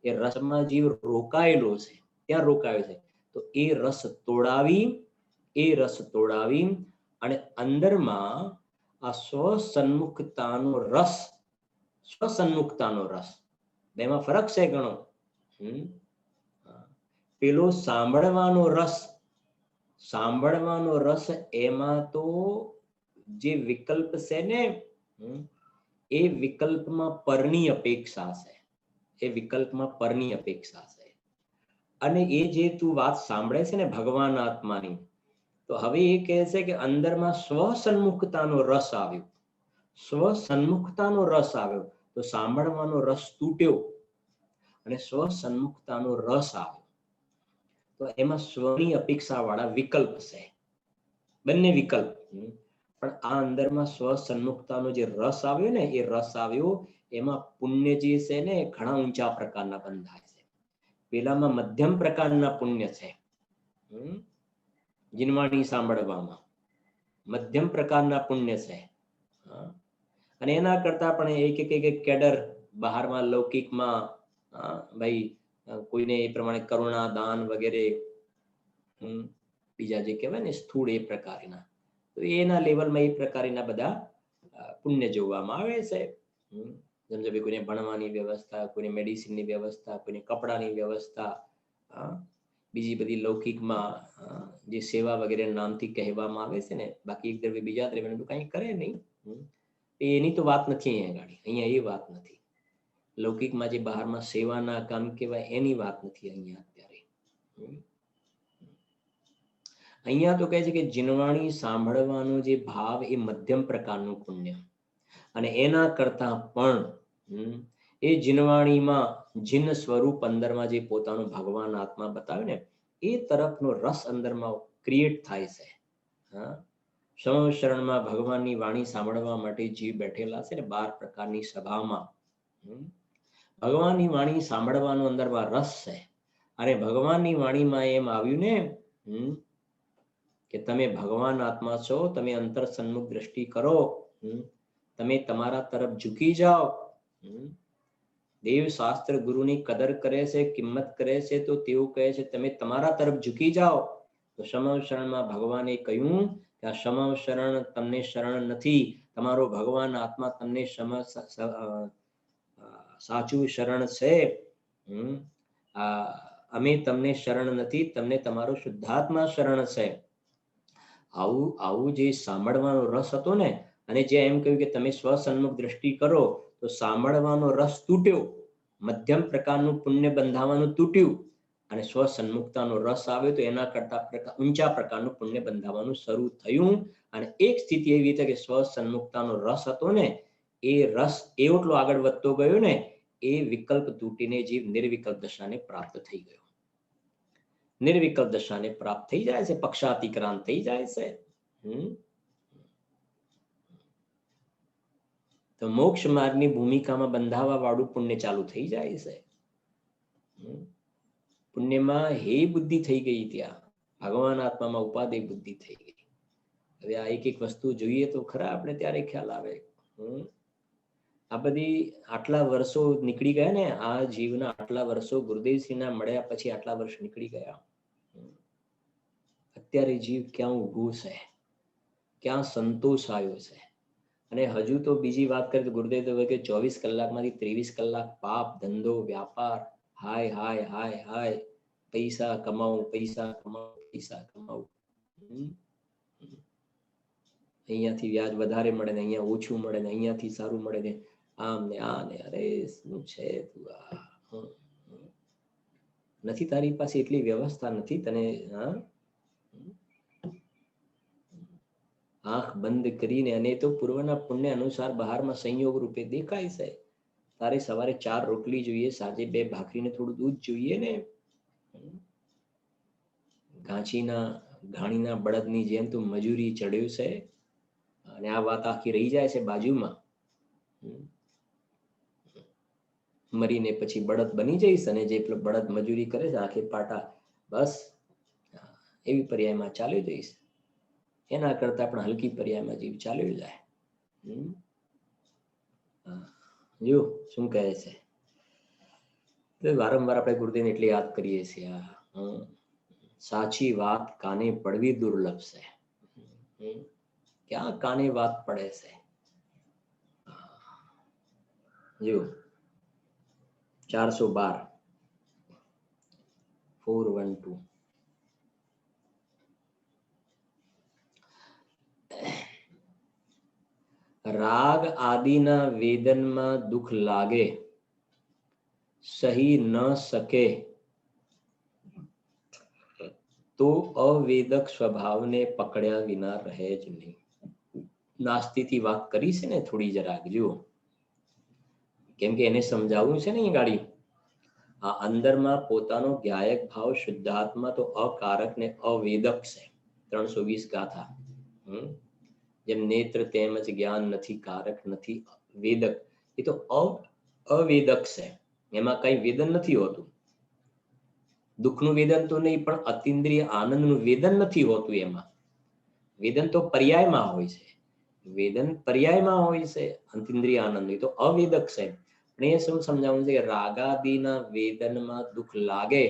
એ રસમાં જીવ રોકાયેલો છે, ત્યાં રોકાયો છે. તો એ રસ તોડાવી અને અંદરમાં આ સ્વસન્મુખતાનો રસ, બેમાં ફરક છે ઘણો. પેલો સાંભળવાનો રસ, એમાં તો જે વિકલ્પ છે ને, એ વિકલ્પમાં પરની અપેક્ષા છે. અને એ જે તું વાત સાંભળે છે ને ભગવાન આત્માની, તો હવે એ કહે છે કે અંદરમાં સ્વસન્મુખતાનો રસ આવ્યો, તો સાંભળવાનો રસ તૂટ્યો અને સ્વસન્મુખતાનો રસ આવ્યો. તો એમાં સ્વની અપેક્ષા વાળા વિકલ્પ છે, બંને વિકલ્પ. પણ આ અંદરમાં સ્વસન્મુખતાનો જે રસ આવ્યો ને, એ રસ આવ્યો, એમાં પુણ્ય જે છે ને ઘણા ઊંચા પ્રકારના બંધાય છે. પેલામાં મધ્યમ પ્રકારના પુણ્ય છે, જીનવાણી સાંભળવામાં મધ્યમ પ્રકારના પુણ્ય છે. અને એના કરતા પણ એક કેડર બહારમાં લૌકિકમાં ભાઈ કોઈને એ પ્રમાણે કરુણા દાન વગેરે, બીજા જે કહેવાય ને સ્થૂળ, એ પ્રકારના, તો એના લેવલમાં એ પ્રકારના બધા પુણ્ય જોવામાં આવે છે. સમજો ભાઈ કોઈને ભણવાની વ્યવસ્થા, કોઈને મેડિસિનની વ્યવસ્થા, કોઈને કપડાની વ્યવસ્થા, બીજી બધી લૌકિકમાં જે સેવા વગેરે નામથી કહેવામાં આવે છે ને, બાકી એક દ્રવ્ય બીજા દ્રવ્યનું કંઈ કરે નહીં. એની તો વાત નથી અહીંયા એ વાત નથી. લૌકિકમાં જે બહારમાં સેવાના કામ કહેવાય એની વાત નથી અહીંયા અત્યારે. અહીંયા તો કહે છે કે જીનવાણી સાંભળવાનો જે ભાવ, એ મધ્યમ પ્રકારનું પુણ્ય, અને એના કરતા પણ એ જીનવાણીમાં જીન સ્વરૂપ અંદરમાં જે પોતાનું ભગવાન આત્મા બતાવે ને, એ તરફનો રસ અંદરમાં ક્રિએટ થાય છે. શરણમાં ભગવાનની વાણી સાંભળવા માટે જીવ બેઠેલા છે ને 12 પ્રકારની સભામાં, ભગવાનની વાણી સાંભળવાનો અંદરમાં રસ છે. અને ભગવાનની વાણીમાં એમ આવ્યું ને કે તમે ભગવાન આત્મા છો, તમે અંતર સન્મુખ દ્રષ્ટિ કરો, તમે તમારા તરફ ઝૂકી જાઓ. દેવ શાસ્ત્ર ગુરુની કદર કરે છે, કિંમત કરે છે, તો તેઓ કહે છે તમે તમારા તરફ ઝૂકી જાઓ. તો સમવ શરણમાં ભગવાને કહ્યું કે આ સમવ શરણ તમને શરણ નથી, તમારો ભગવાન આત્મા તમને સાચું શરણ છે. અમે તમને શરણ નથી, તમને તમારો શુદ્ધાત્મા શરણ છે. આવું જે સાંભળવાનો રસ હતો ને, અને જે એમ કહ્યું કે તમે સ્વસન્મુખ દ્રષ્ટિ કરો, તો સાંભળવાનો રસ તૂટ્યો, મધ્યમ પ્રકારનું પુણ્ય બંધાવાનું તૂટ્યું, અને સ્વ સન્મુક્તાનો રસ આવે તો એના કરતા ઊંચા પ્રકારનું પુણ્ય બંધાવાનું શરૂ થયું. અને એક સ્થિતિ એવી હતી કે સ્વ સન્મુક્તાનો રસ હતો ને, એ રસ એટલો આગળ વધતો ગયો ને, એ વિકલ્પ તૂટીને જીવ નિર્વિકલ્પ દશાને પ્રાપ્ત થઈ ગયો. નિર્વિકલ્પ દશાને પ્રાપ્ત થઈ જાય છે, પક્ષાતિક્રાંત થઈ જાય છે. તો મોક્ષ માર્ગની ભૂમિકામાં બંધાવા વાળું પુણ્ય ચાલુ થઈ જાય છે. પુણ્યમાં હે બુદ્ધિ થઈ ગઈ, ત્યાં ભગવાન આત્મામાં ઉપાદેય બુદ્ધિ થઈ ગઈ. હવે આ એક એક વસ્તુ જોઈએ તો ખરા આપણે ત્યારે ખ્યાલ આવે. આ બધી આટલા વર્ષો નીકળી ગયા ને, આ જીવના આટલા વર્ષો ગુરુદેવશ્રીના મળ્યા પછી આટલા વર્ષ નીકળી ગયા. અત્યારે જીવ ક્યાં ઊભું છે, ક્યાં સંતોષ આવ્યો છે. અને હજુ તો બીજી વાત કરીએ તો ગુરુદેવ તો કે 24 કલાકમાંથી 23 કલાક પાપ ધંધો વ્યાપાર, હાય હાય હાય હાય, પૈસા કમાવું પૈસા કમાવું પૈસા કમાવું. અહીંયાથી વ્યાજ વધારે મળે ને અહીંયા ઓછું મળે ને, અહીંયાથી સારું મળે ને, આમ ને આ ને. અરે શું છે તું, આ નથી તારી પાસે એટલી વ્યવસ્થા નથી તને. આંખ બંધ કરીને, અને તો પૂર્વના પુણ્ય અનુસાર બહારમાં સંયોગ રૂપે દેખાય છે. તારે સવારે 4 રોટલી જોઈએ, સાંજે 2 ભાખરીને થોડું દૂધ જોઈએ ને. ઘાણીના બળદની જેમ તું મજૂરી ચડ્યું છે. અને આ વાત આખી રહી જાય છે બાજુમાં. મરીને પછી બળદ બની જઈશ, અને જે બળદ મજૂરી કરે છે આખે પાટા, બસ એવી પર્યાયમાં ચાલ્યો જઈશ. એના કરતા પણ હલકી પર્યાયમાં જીવ ચાલ્યો જાય. જો શું કહે છે, વારંવાર આપણે ગુરુદેવને એટલે યાદ કરીએ છીએ. સાચી વાત કાને પડવી દુર્લભ છે. ક્યાં કાને વાત પડે છે. જો 412 412 રાગ આદિના વેદનમાં દુઃખ લાગે, સહી ન શકે તો અવેદક સ્વભાવને પકડ્યા વિના રહે જ નહીં. નાસ્તિથી વાત કરી છે ને થોડી જરાક જુઓ, કેમ કે એને સમજાવવું છે ને એ ગાડી. આ અંદરમાં પોતાનો જ્ઞાયક ભાવ શુદ્ધાત્મા તો અકારક ને અવેદક છે. 320 ગાથા. જેમ નેત્ર તેમજ જ્ઞાન નથી કારક નથી વેદક, એ તો અવેદક છે. એમાં કઈ વેદન નથી હોતું. દુઃખનું વેદન તો નહીં, પણ અતિન્દ્રિય આનંદનું વેદન નથી હોતું. એમાં વેદન તો પર્યાયમાં હોય છે. વેદન પર્યાયમાં હોય છે. અતિન્દ્રિય આનંદ તો અવેદક છે. પણ એ શું સમજાવવું છે કે રાગાદિના વેદનમાં દુઃખ લાગે,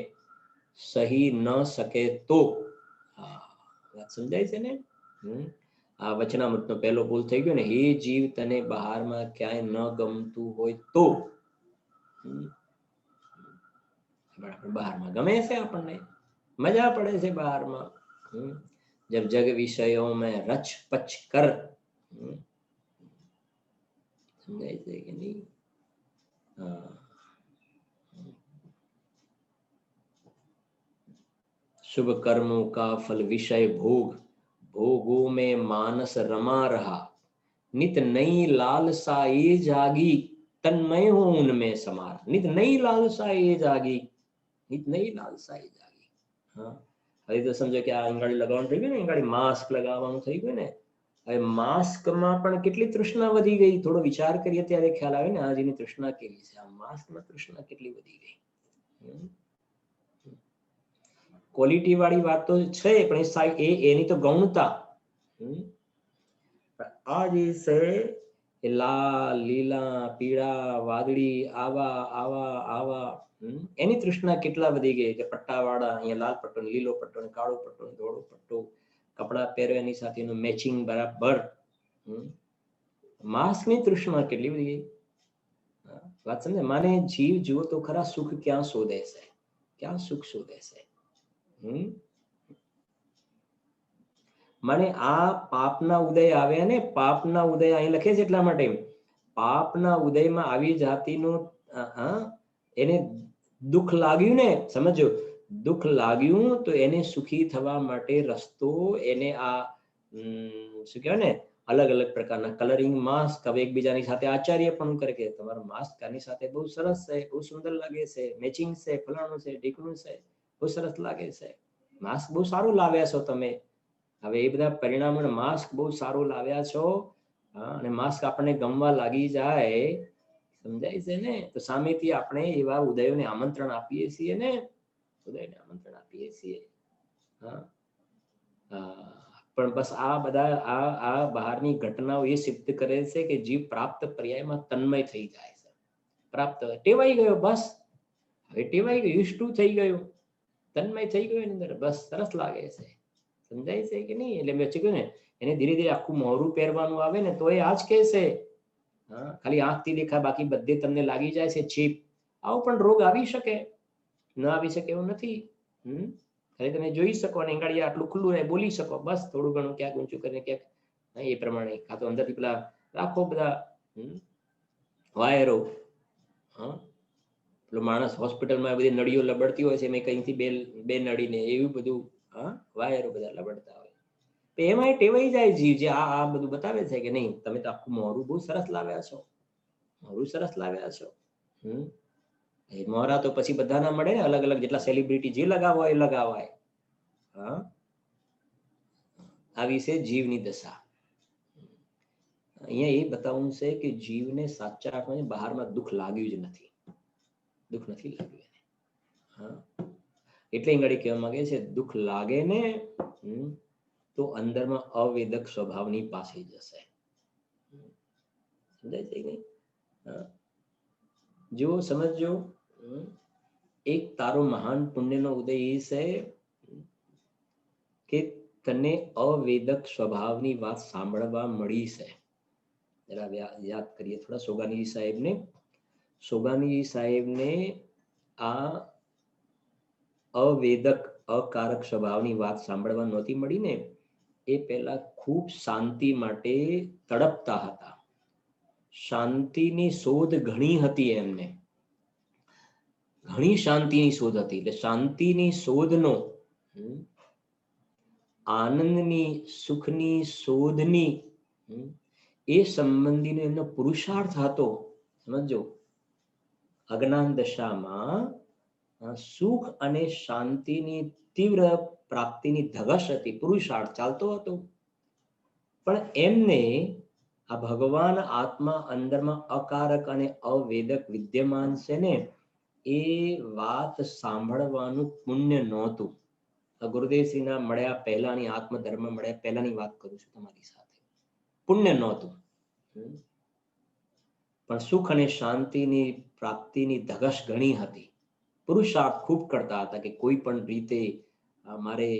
સહી ન શકે તો. વાત સમજાય છે ને. આ વચનામૃતનો પહેલો ભૂલ થઈ ગયો ને, હે જીવ તને બહારમાં ક્યાંય ન ગમતું હોય તો. બહારમાં ગમે છે, આપણને મજા પડે છે બહારમાં. જબ જગ વિષયો મેં રચ પચ કર. સમજાય છે કે નહીં? शुभ कर्मों का फल विषय भोग, भोगों में मानस रमा रहा, नित नई लालसा ये जागी, तन्मय हो उनमें समारा. नित नई लालसा ये जागी, नित नई लालसा ये जागी. હા, હવે તો સમજો કે આ અંગાડી લગાવવાનું થઈ ગયું ને, અંગાડી માસ્ક લગાવવાનું થઈ ગયું ને. હવે માસ્કમાં પણ કેટલી તૃષ્ણા વધી ગઈ. થોડો વિચાર કરીએ ત્યારે ખ્યાલ આવે ને આ જેની તૃષ્ણા કેવી છે. આ માસ્કમાં તૃષ્ણા કેટલી વધી ગઈ. ક્વોલિટી વાળી વાત તો છે, પણ એની તો ગૌણતા. આ જે છે એ લાલ લીલા પીળા વાદળી આવા આવા આવા, એની તૃષ્ણા કેટલા વધી ગઈ કે પટ્ટા વાળા, અહીંયા લાલ પટ્ટો ને લીલો પટ્ટો ને કાળો પટ્ટો ને ધોળો પટ્ટો, કપડા પહેરવાની સાથે એનું મેચિંગ બરાબર. માસ્કની તૃષ્ણા કેટલી વધી ગઈ. વાત સમજે. માને જીવ જુઓ તો ખરા, સુખ ક્યાં શોધે છે, ક્યાં સુખ શોધે છે. મને આ પાપના ઉદય આવ્યા ને, પાપના ઉદય અહીં લખે છે એટલા માટે. પાપના ઉદયમાં આવી જાતિનું એને દુઃખ લાગ્યું ને, સમજો. દુઃખ લાગ્યું તો એને સુખી થવા માટે રસ્તો એને આ શું કહેવાય ને અલગ અલગ પ્રકારના કલરિંગ માસ્ક હવે એકબીજાની સાથે આચાર્ય પણ કરે કે તમારું માસ્ક આની સાથે બહુ સરસ છે, બહુ સુંદર લાગે છે, મેચિંગ છે, ફલાણું છે, ઢીકણું છે, બહુ સરસ લાગે છે, માસ્ક બહુ સારું લાવ્યા છો તમે. હવે એ બધા પરિણામો માસ્ક બહુ સારું લાવ્યા છો અને માસ્ક આપણને ગમવા લાગી જાય, સમજાય છે ને, તો સામેથી આપણે એવા ઉદયોને આમંત્રણ આપીએ છીએ ને, ઉદયને આમંત્રણ આપીએ છીએ. પણ બસ આ બધા આ બહારની ઘટનાઓ એ સિદ્ધ કરે છે કે જીવ પ્રાપ્ત પર્યાયમાં તન્મય થઈ જાય છે. પ્રાપ્ત ટેવાઈ ગયો, બસ હવે ટેવાઈ ગયું, યુઝ ટુ થઈ ગયું, તન્મય થઈ ગયું એની અંદર, બસ સરસ લાગે છે. સમજાય છે કે નહીં? એટલે મેં કહ્યું ને એને ધીરે ધીરે આખું મોરું પહેરવાનું આવે ને તો એ આ જ કહેશે. ખાલી આંખથી દેખાય બાકી બધે તમને લાગી જાય છે ચીપ. આવો પણ રોગ આવી શકે, ન આવી શકે એવું નથી. ખાલી તમે જોઈ શકો અને ગાડી આટલું ખુલ્લું રહે, બોલી શકો, બસ થોડું ઘણું ક્યાંક ઊંચું કરીને ક્યાંક એ પ્રમાણે, કાં તો અંદરથી પેલા રાખો બધા વાયરો. પેલો માણસ હોસ્પિટલમાં બધી નળીઓ લબડતી હોય છે, મેં કંઈથી બે નળીને એવું બધું વાયરો બધા લબડતા હોય. એમાં ટેવાઈ જાય જીવ, જે આ બધું બતાવે છે કે નહીં તમે તો આખું મોરું બહુ સરસ લાવ્યા છો, મોરું સરસ લાવ્યા છો. એ મોરા તો પછી બધા ના મળે ને, અલગ અલગ જેટલા સેલિબ્રિટી જે લગાવવા એ લગાવાય. આવી છે જીવની દશા. અહીંયા એ બતાવવું છે કે જીવને સાચા અર્થમાં બહારમાં દુઃખ લાગ્યું જ નથી, દુઃખ નથી લાગ્યું એને. એટલે અહીં કહેવા માંગે છે દુઃખ લાગે ને તો અંદરમાં અવેદક સ્વભાવની પાસે જશે. સમજાય છે નહીં? જો સમજો, એક તારો મહાન પુણ્યનો ઉદય એ છે કે તને અવેદક સ્વભાવની વાત સાંભળવા મળી છે. જરા યાદ કરીએ થોડા સોગાનીજી સાહેબને. સોગાનીજી સાહેબને આ અવેદક અકારક સ્વભાવની વાત સાંભળવા નહોતી મળી ને, એ પહેલા ખૂબ શાંતિ માટે તડપતા હતા. શાંતિની શોધ ઘણી હતી એમને, ઘણી શાંતિની શોધ હતી. એટલે શાંતિની શોધનો, આનંદની સુખની શોધની એ સંબંધીનો એમનો પુરુષાર્થ હતો. સમજો, અજ્ઞાન દશામાં સુખ અને શાંતિની તીવ્ર પ્રાપ્તિની ધગશ હતી, પુરુષાર્થ ચાલતો હતો. પણ એમને આ ભગવાન આત્મા અંદરમાં અકારક અને અવેદક વિદ્યમાન છે ને, એ વાત સાંભળવાનું પુણ્ય નહોતું. ગુરુદેવશ્રીના મળ્યા પહેલાની, આત્મધર્મ મળ્યા પહેલાની વાત કરું છું તમારી સાથે. પુણ્ય નહોતું, પણ સુખ અને શાંતિની પ્રાપ્તિની ધગશ ઘણી હતી. પુરુષાર્થ ખૂબ કરતા હતા કે કોઈ પણ રીતે મારે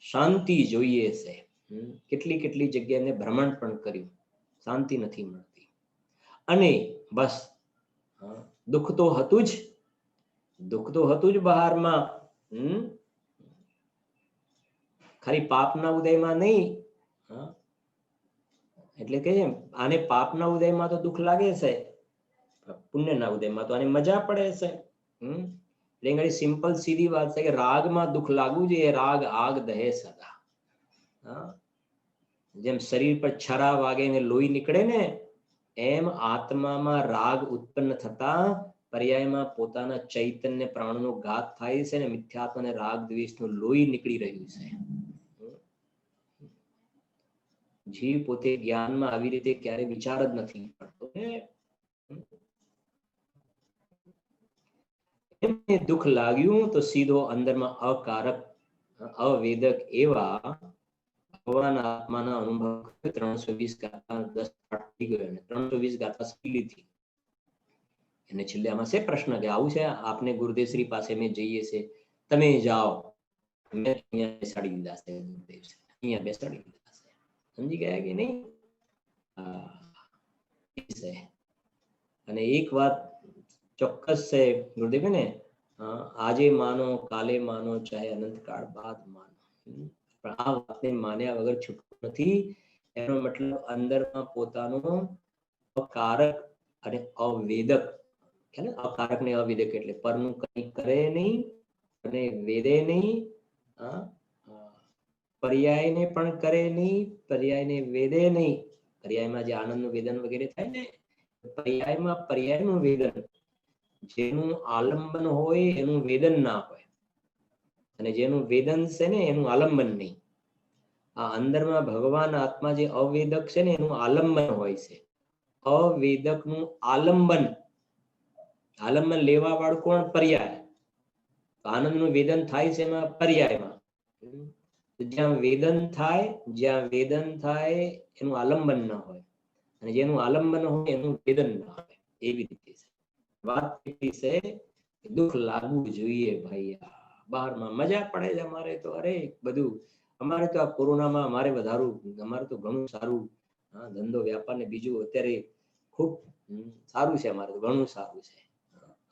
શાંતિ જોઈએ છે. કેટલી કેટલી જગ્યાએ ભ્રમણ પણ કર્યું, શાંતિ નથી મળતી. અને બસ દુઃખ તો હતું જ, દુઃખ તો હતું જ બહારમાં. ખાલી પાપના ઉદયમાં નહીં. એટલે કે આને પાપના ઉદયમાં તો દુઃખ લાગે છે, પુણ્યના ઉદયમાં તો આને મજા પડે છે. એટલે સિમ્પલ સીધી વાત છે કે રાગમાં દુઃખ લાગવું જોઈએ, રાગ આગ દહે સદા. જેમ શરીર પર છરા વાગે ને લોહી નીકળે ને, એમ આત્મામાં રાગ ઉત્પન્ન થતા પર્યાયમાં પોતાના ચૈતન્ય પ્રાણનો ઘાત થાય છે ને મિથ્યાત્વ અને રાગ દ્વેષનું લોહી નીકળી રહ્યું છે. જીવ પોતે જ્ઞાનમાં આવી રીતે ક્યારે વિચાર જ નથી કરતો. એમને દુઃખ લાગ્યું તો સીધો અંદરમાં અકારક અવેદક એવા ભગવાન આત્માના અનુભવ 320 ગાથા 10 પાઠ થઈ ગયો અને 320 ગાથા સ્પીલી હતી. એને છેલ્લે આમાં છે પ્રશ્ન કે આવું છે આપને ગુરુદેવશ્રી પાસે મેં જઈએ છે, તમે જાઓ, મેં અહીંયા બેસાડી દીધા છે, ગુરુદેવ અહીંયા બેસાડી દીધા છે. સમજી ગયા કે નહીં? અને એક વાત ચોક્કસ છે ગુરુદેવ ને, આજે માનો કાલે માનો ચાહે અનંતકાળ બાદ માનો, પણ આ વાતને માન્યા વગર છૂટતું નથી. એનો મતલબ અંદરમાં પોતાનો અકારક અને અવેદક, અકારક ને અવેદક એટલે પરનું કંઈ કરે નહીં, અને વેદે નહીં, પર્યાયને પણ કરે નહીં, પર્યાયને વેદે નહીં. પર્યાયમાં જે આનંદનું વેદન વગેરે થાય ને, પર્યાયમાં પર્યાયનું વેદન, જેનું આલંબન હોય એનું વેદન ના હોય, અને જેનું વેદન છે ને એનું આલંબન નહીં. આ અંદરમાં ભગવાન આત્મા જે અવેદક છે ને એનું આલંબન હોય છે. અવેદકનું આલંબન, આલંબન લેવા વાળું કોણ? પર્યાય. આનંદનું વેદન થાય છે એમાં પર્યાયમાં. જ્યાં વેદન થાય એનું આલંબન ના હોય, અને જેનું આલંબન હોય એનું વેદન ના હોય. એવી રીતે છે વાત. એટલી છે દુઃખ લાગવું જોઈએ ભાઈ. બહારમાં મજા પડે છે અમારે તો. અરે બધું અમારે તો આ કોરોનામાં અમારે તો ઘણું સારું. ધંધો વ્યાપાર ને બીજું અત્યારે ખૂબ સારું છે. અમારે તો ઘણું સારું છે.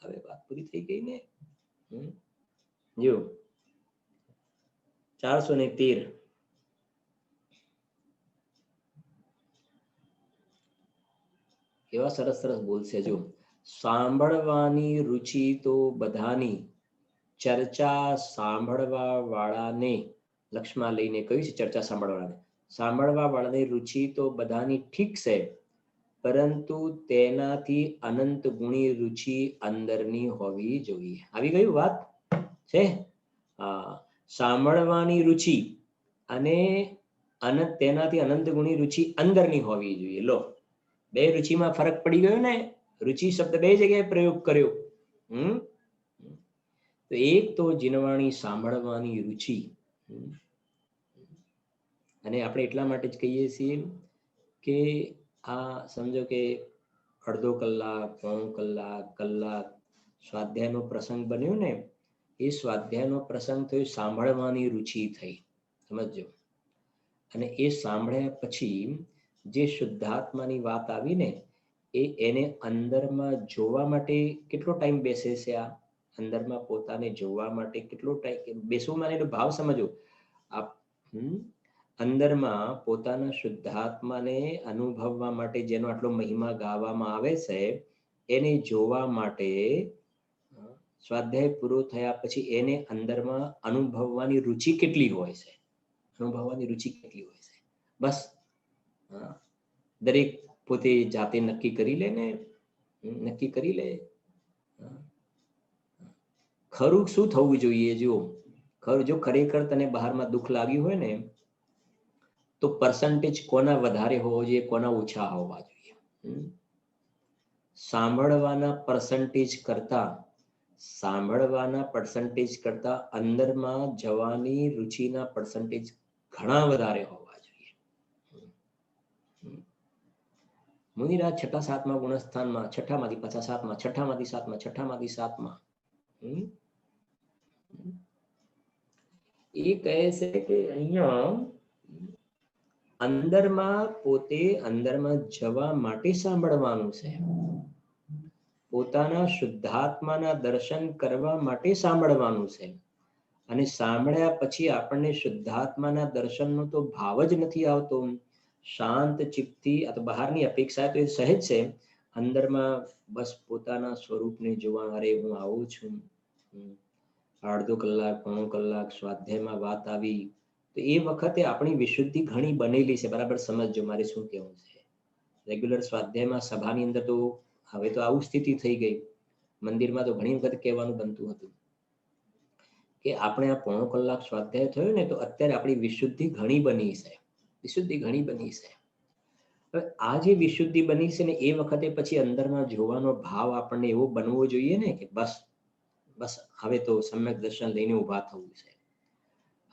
હવે વાત પૂરી થઈ ગઈ ને. જો 413 કેવા સરસ સરસ બોલશે. જો સાંભળવાની રુચિ તો બધાની, ચર્ચા સાંભળવા વાળાને, લક્ષ્યમાં લઈને કહ્યું છે ચર્ચા સાંભળવા વાળાની રુચિ તો બધાની ઠીક છે, પરંતુ તેનાથી અનંત ગુણી રુચિ અંદરની હોવી જોઈએ. આવી ગયું વાત છે. સાંભળવાની રુચિ અને તેનાથી અનંત ગુણી રુચિ અંદરની હોવી જોઈએ. લો, બે રુચિમાં ફરક પડી ગયો ને. રુચિ શબ્દ બે જગ્યાએ પ્રયોગ કર્યો. તો એક તો જીનવાણી સાંભળવાની રુચિ, અને આપણે એટલા માટે જ કહીએ છીએ કે આ સમજો કે અડધો કલાક, પોણો કલાક સ્વાધ્યાયનો પ્રસંગ બન્યો ને, એ સ્વાધ્યાયનો પ્રસંગ થયો સાંભળવાની રુચિ થઈ. સમજો. અને એ સાંભળ્યા પછી જે શુદ્ધાત્માની વાત આવી ને, એને અંદરમાં જોવા માટે કેટલો ટાઈમ બેસે છે? આ અંદરમાં પોતાને જોવા માટે કેટલો ટાઈમ બેસવું? મને ભાવ સમજો. અંદરમાં પોતાના શુદ્ધાત્માને અનુભવવા માટે જેનો આટલો મહિમા ગાવામાં આવે છે, એને જોવા માટે સ્વાધ્યાય પૂરો થયા પછી એને અંદરમાં અનુભવવાની રુચિ કેટલી હોય છે? બસ દરેક પોતે જાતે નક્કી કરી લે. ખરું શું થવું જોઈએ? જો ખરેખર તને બહારમાં દુઃખ લાગ્યું હોય ને, તો પર્સન્ટેજ કોના વધારે હોવો જોઈએ, કોના ઓછા હોવા જોઈએ? સાંભળવાના પર્સન્ટેજ કરતા અંદરમાં જવાની રુચિના પર્સન્ટેજ ઘણા વધારે હોવા જોઈએ. મુનિરાજ 6, 7મા ગુણસ્થાનમાં, 6માંથી પાછા 7મા, 6માંથી 7મા, 6માંથી 7મા એ કહે છે કે અહીંયા અંદરમાં જવા માટે સાંભળવાનું છે. પોતાના શુદ્ધાત્માના દર્શન કરવા માટે સાંભળવાનું છે. અને સાંભળ્યા પછી આપણને શુદ્ધાત્માના દર્શનનો તો ભાવ જ નથી આવતો. શાંત ચિત્તથી, અથવા બહારની અપેક્ષા તો એ સહેજ છે, અંદરમાં બસ પોતાના સ્વરૂપને જોવા. અરે હું આવું છું. અડધો કલાક, પોણો કલાક સ્વાધ્યાયમાં વાત આવી, તો એ વખતે આપણી વિશુદ્ધિ ઘણી બનેલી છે. બરાબર સમજજો મારે શું કહેવું છે. રેગ્યુલર સ્વાધ્યાયમાં સભાની અંદર તો હવે તો આવું સ્થિતિ થઈ ગઈ. મંદિરમાં તો ઘણી વખત કહેવાનું બનતું હતું કે આપણે આ પોણો કલાક સ્વાધ્યાય થયો ને, તો અત્યારે આપણી વિશુદ્ધિ ઘણી બની છે. હવે આ જે વિશુદ્ધિ બની છે ને, એ વખતે પછી અંદરમાં જોવાનો ભાવ આપણને એવો બનવો જોઈએ ને કે બસ હવે તો સમ્યક દર્શન લઈને ઊભા થવું છે.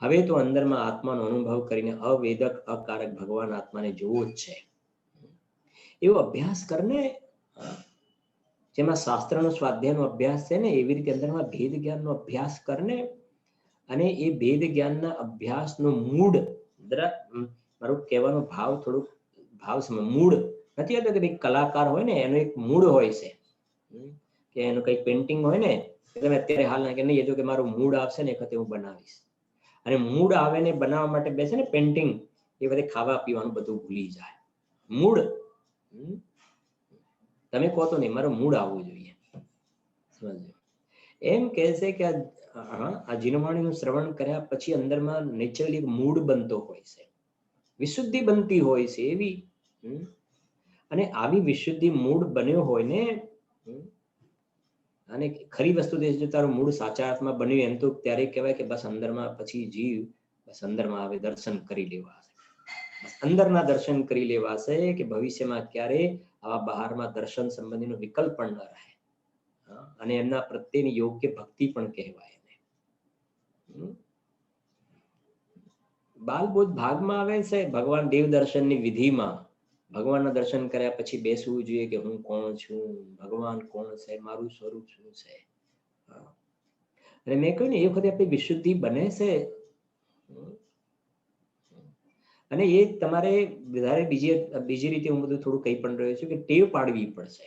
હવે તો અંદરમાં આત્માનો અનુભવ કરીને અવેદક અકારક ભગવાન આત્માને જોવો જ છે. એવો અભ્યાસ કરને, જેમાં શાસ્ત્રનો સ્વાધ્યાયનો અભ્યાસ છે ને, એવી રીતે અંદરમાં ભેદ જ્ઞાનનો અભ્યાસ કરને. અને એ ભેદ જ્ઞાનના અભ્યાસનો મૂળ, મારું કહેવાનો ભાવ થોડુંક મૂળ નથી હોતો કે ભાઈ કલાકાર હોય ને એનો એક મૂળ હોય છે, કે એનું કંઈક પેઇન્ટિંગ હોય ને, તમે અત્યારે હાલ ના કે નહીં, એ જો કે મારું મૂડ આવશે ને વખતે હું બનાવીશ. અને મૂડ આવે ને બનાવવા માટે બેસે ને પેઇન્ટિંગ, એ વખતે ખાવા પીવાનું બધું ભૂલી જાય. મૂડ તમે કહો તો નહીં, મારો મૂડ આવવો જોઈએ. સમજો. એમ કહે છે કે આ જીનવાણીનું શ્રવણ કર્યા પછી અંદરમાં નેચરલી એક મૂડ બનતો હોય છે, વિશુદ્ધિ બનતી હોય છે એવી. અને આવી વિશુદ્ધિ મૂડ બન્યો હોય ને, અને ખરી વસ્તુ જો તારું મૂળ સાચા અર્થમાં બન્યું એમ તો ત્યારે કહેવાય કે બસ અંદરમાં પછી જીવ બસ અંદરમાં આવે દર્શન કરી લેવા છે, બસ અંદરના દર્શન કરી લેવા છે કે ભવિષ્યમાં ક્યારે આવા બહારમાં દર્શન સંબંધીનો વિકલ્પ પણ ન રહે. અને એમના પ્રત્યેની યોગ્ય ભક્તિ પણ કહેવાય એને. બાલબોધ ભાગમાં આવે છે ભગવાન દેવ દર્શનની વિધિમાં. ભગવાનના દર્શન કર્યા પછી બેસવું જોઈએ કે હું કોણ છું, ભગવાન કોણ છે, મારું સ્વરૂપ શું છે. અને મેં કહ્યું ને એ વખતે આપણી વિશુદ્ધિ બને છે. અને એ તમારે વધારે બીજી રીતે હું બધું થોડું કહી પણ રહ્યો છું કે ટેવ પાડવી પડશે,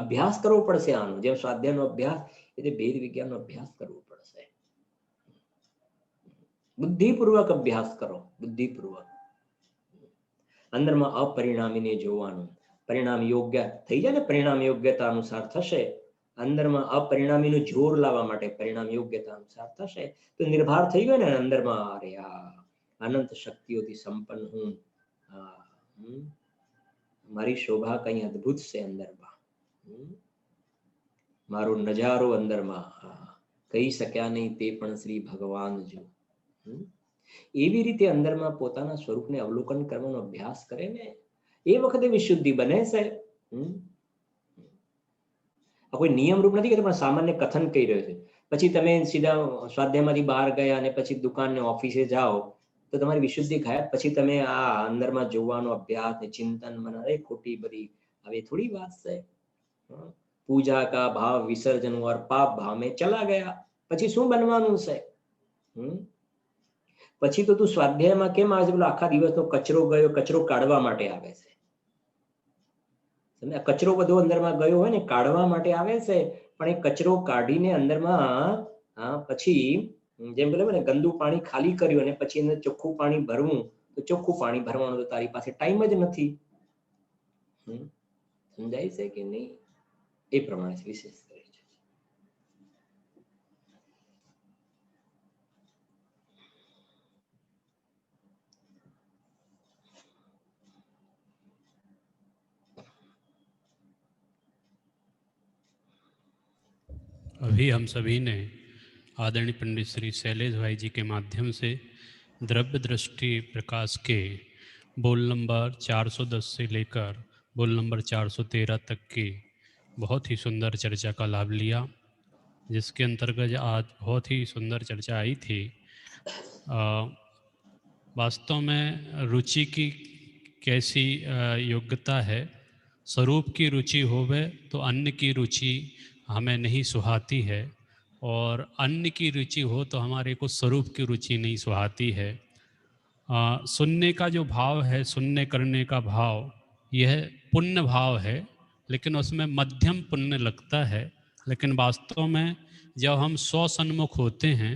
અભ્યાસ કરવો પડશે આનો. જેમ સ્વાધ્યાયનો અભ્યાસ એટલે ભેદ વિજ્ઞાનનો અભ્યાસ કરવો પડશે. બુદ્ધિપૂર્વક અભ્યાસ કરો, બુદ્ધિપૂર્વક. અંદરમાં અપરિણામીને જોવાનું. પરિણામ યોગ્ય થઈ જાય ને, પરિણામ યોગ્યતા અનુસાર થશે. અંદરમાં અપરિણામીનું જોર લાવવા માટે પરિણામ યોગ્યતા અનુસાર થશે તો નિર્ભાર થઈ ગયો ને અંદરમાં, અરે અનંત શક્તિઓથી સંપન્ન હું, મારી શોભા કઈ અદ્ભુત છે અંદરમાં, મારો નજારો અંદરમાં કહી શક્યા નહીં તે પણ શ્રી ભગવાન જો. એવી રીતે અંદરમાં પોતાના સ્વરૂપને અવલોકન કરવાનો અભ્યાસ કરે ને, એ વખતે વિશુદ્ધિ બને છે. આ કોઈ નિયમ રૂપ નથી કે તમે સામાન્ય કથન કહી રહ્યો છે. પછી તમે સીધા સ્વાધ્યાયમાંથી બહાર ગયા અને પછી દુકાનને ઓફિસે જાઓ તો તમારી વિશુદ્ધિ ગાયબ. પછી તમે આ અંદરમાં જોવાનો અભ્યાસ ને ચિંતન મને ખોટી બધી હવે થોડી વાત છે. પૂજા કા ભાવ વિસર્જન ઓર પાપ ભાવ મેં ચલા ગયા. પછી શું બનવાનું છે? પછી તો તું સ્વાધ્યાયમાં કેમ આવે છે? પેલો આખા દિવસનો કચરો ગયો, કચરો કાઢવા માટે આવે છે. કચરો બધો અંદરમાં ગયો હોય ને કાઢવા માટે આવે છે. પણ એ કચરો કાઢીને અંદરમાં પછી જેમ બોલે ને ગંદુ પાણી ખાલી કર્યું અને પછી એને ચોખ્ખું પાણી ભરવું, તો ચોખ્ખું પાણી ભરવાનું તો તારી પાસે ટાઈમ જ નથી. સમજાય છે કે નહીં? એ પ્રમાણે વિશેષ કરે છે. अभी हम सभी ने आदरणीय पंडित श्री शैलेश भाई जी के माध्यम से द्रव्य दृष्टि प्रकाश के बोल नंबर 410 से लेकर बोल नंबर 413 तक की बहुत ही सुंदर चर्चा का लाभ लिया, जिसके अंतर्गत आज बहुत ही सुंदर चर्चा आई थी। वास्तव में रुचि की कैसी योग्यता है। स्वरूप की रुचि होवे तो अन्न की रुचि हमें नहीं सुहाती है, और अन्न की रुचि हो तो हमारे को स्वरूप की रुचि नहीं सुहाती है। सुनने का जो भाव है, सुनने करने का भाव, यह पुण्य भाव है, लेकिन उसमें मध्यम पुण्य लगता है। लेकिन वास्तव में जब हम स्वसन्मुख होते हैं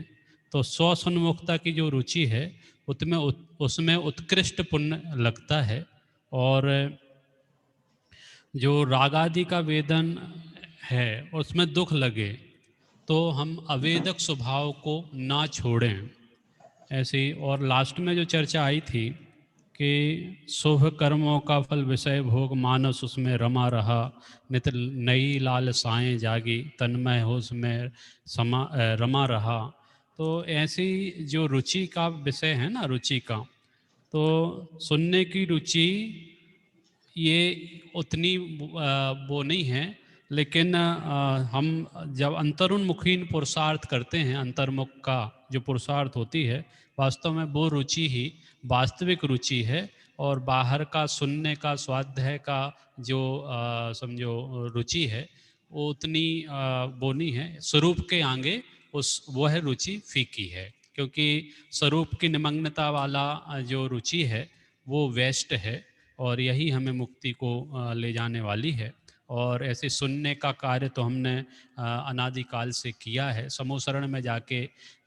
तो स्वसन्मुखता की जो रुचि है उसमें उत्कृष्ट पुण्य लगता है। और जो रागादि का वेदन है उसमें दुख लगे तो हम अवेदक स्वभाव को ना छोड़ें। ऐसे ही और लास्ट में जो चर्चा आई थी कि शुभ कर्मों का फल विषय भोग मानस उसमें रमा रहा, नित नई लाल साएं जागी तन्मय हो उसमें रमा रहा। तो ऐसी जो रुचि का विषय है ना, रुचि का, तो सुनने की रुचि ये उतनी वो नहीं है, लेकिन हम जब अंतरुन्मुखी पुरुषार्थ करते हैं, अंतर्मुख का जो पुरुषार्थ होती है, वास्तव में वो रुचि ही वास्तविक रुचि है। और बाहर का सुनने का, स्वाध्याय का जो समझो रुचि है वो उतनी वो नहीं है। स्वरूप के आगे वह रुचि फीकी है, क्योंकि स्वरूप की निमग्नता वाला जो रुचि है वो वेस्ट है, और यही हमें मुक्ति को ले जाने वाली है। और ऐसे सुनने का कार्य तो हमने अनादिकाल से किया है। समूह में जाके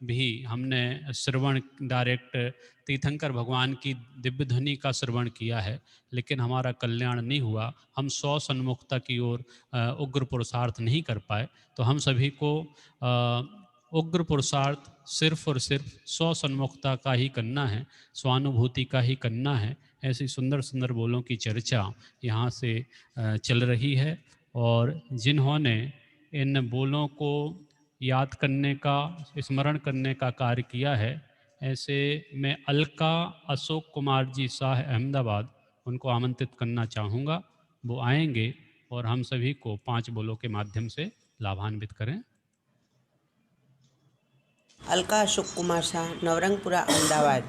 भी हमने श्रवण डायरेक्ट तीर्थंकर भगवान की दिव्य ध्वनि का श्रवण किया है, लेकिन हमारा कल्याण नहीं हुआ। हम 100 सन्मुखता की ओर उग्र पुरुषार्थ नहीं कर पाए। तो हम सभी को उग्र पुरुषार्थ सिर्फ और सिर्फ 100 सन्मुखता का ही करना है, स्वानुभूति का ही करना है। ऐसी सुंदर सुंदर बोलों की चर्चा यहाँ से चल रही है, और जिन्होंने इन बोलों को याद करने का, स्मरण करने का कार्य किया है, ऐसे मैं अलका अशोक कुमार जी शाह अहमदाबाद, उनको आमंत्रित करना चाहूँगा। वो आएंगे और हम सभी को 5 बोलों के माध्यम से लाभान्वित करें। अलका अशोक कुमार शाह, नवरंगपुरा, अमदावाद।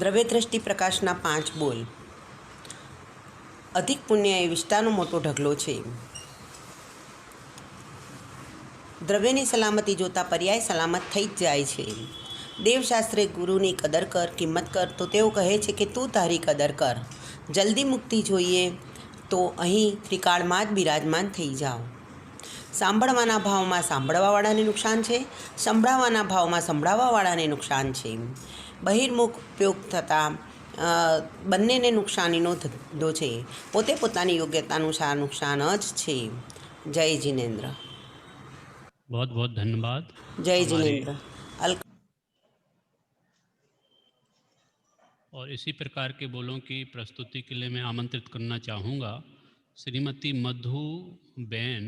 દ્રવ્ય દ્રષ્ટિ પ્રકાશના 5 બોલ. અધિક પુણ્ય એ વિષ્ટાનો મોટો ઢગલો છે. દ્રવ્યની સલામતી જોતા પર્યાય સલામત થઈ જ જાય છે. દેવશાસ્ત્રે ગુરુની કદર કર, કિંમત કર, તો તેઓ કહે છે કે તું તારી કદર કર. જલ્દી મુક્તિ જોઈએ તો અહીં ત્રિકાળમાં જ બિરાજમાન થઈ જાઓ. સાંભળવાના ભાવમાં સાંભળવાવાળાને નુકસાન છે, સંભળાવવાના ભાવમાં સંભળાવવાવાળાને નુકસાન છે. બહિર્મુખ ઉપયોગ થતાં બંનેને નુકસાનીનો ધંધો છે. પોતે પોતાની યોગ્યતા અનુસાર નુકસાન જ છે. જય जिनेन्द्र. बहुत बहुत धन्यवाद. जय जिनेन्द्र. और इसी प्रकार के बोलों की प्रस्तुति के लिए मैं आमंत्रित करना चाहूँगा श्रीमती मधु बेन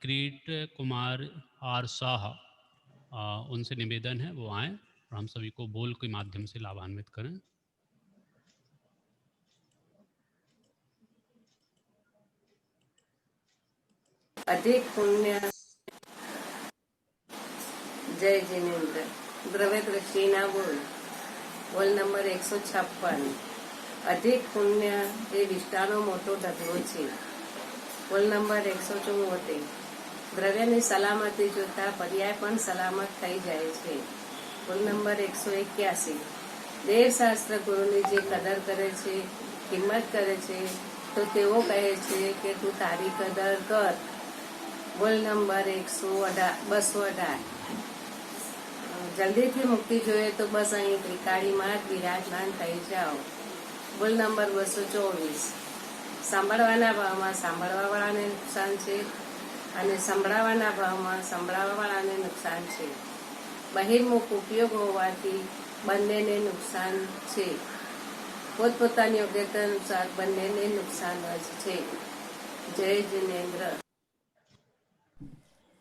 क्रीट कुमार आर शाह, उनसे निवेदन है वो आएँ और हम सभी को बोल के माध्यम से लाभान्वित करें. अधिक पुण्य. जय जिनेन्द्र. द्रव्य दृष्टिना बोल. બોલ નંબર 156. અધિક પુણ્ય એ વિષ્ટાનો મોટો ઢગલો છે. બોલ નંબર 174. દ્રવ્યની સલામતી જોતા પર્યાય પણ સલામત થઈ જાય છે. બોલ નંબર 181. દેવશાસ્ત્ર ગુરુની જે કદર કરે છે, કિંમત કરે છે, તો તેઓ કહે છે કે તું તારી કદર કર. બોલ નંબર 218. જલ્દીથી મુક્તિ જોઈએ તો બસ અહીં ત્રિકાળીમાં જ બિરાજમાન થઈ જાઓ. બોલ નંબર 224. સાંભળવાના ભાવમાં સાંભળવાવાળાને નુકસાન છે અને સંભળાવવાના ભાવમાં સંભળાવવાવાળાને નુકસાન છે. બહિર્મુખ ઉપયોગ હોવાથી બંનેને નુકસાન છે. પોતપોતાની યોગ્યતા અનુસાર બંનેને નુકસાન જ છે. જય जिनेन्द्र.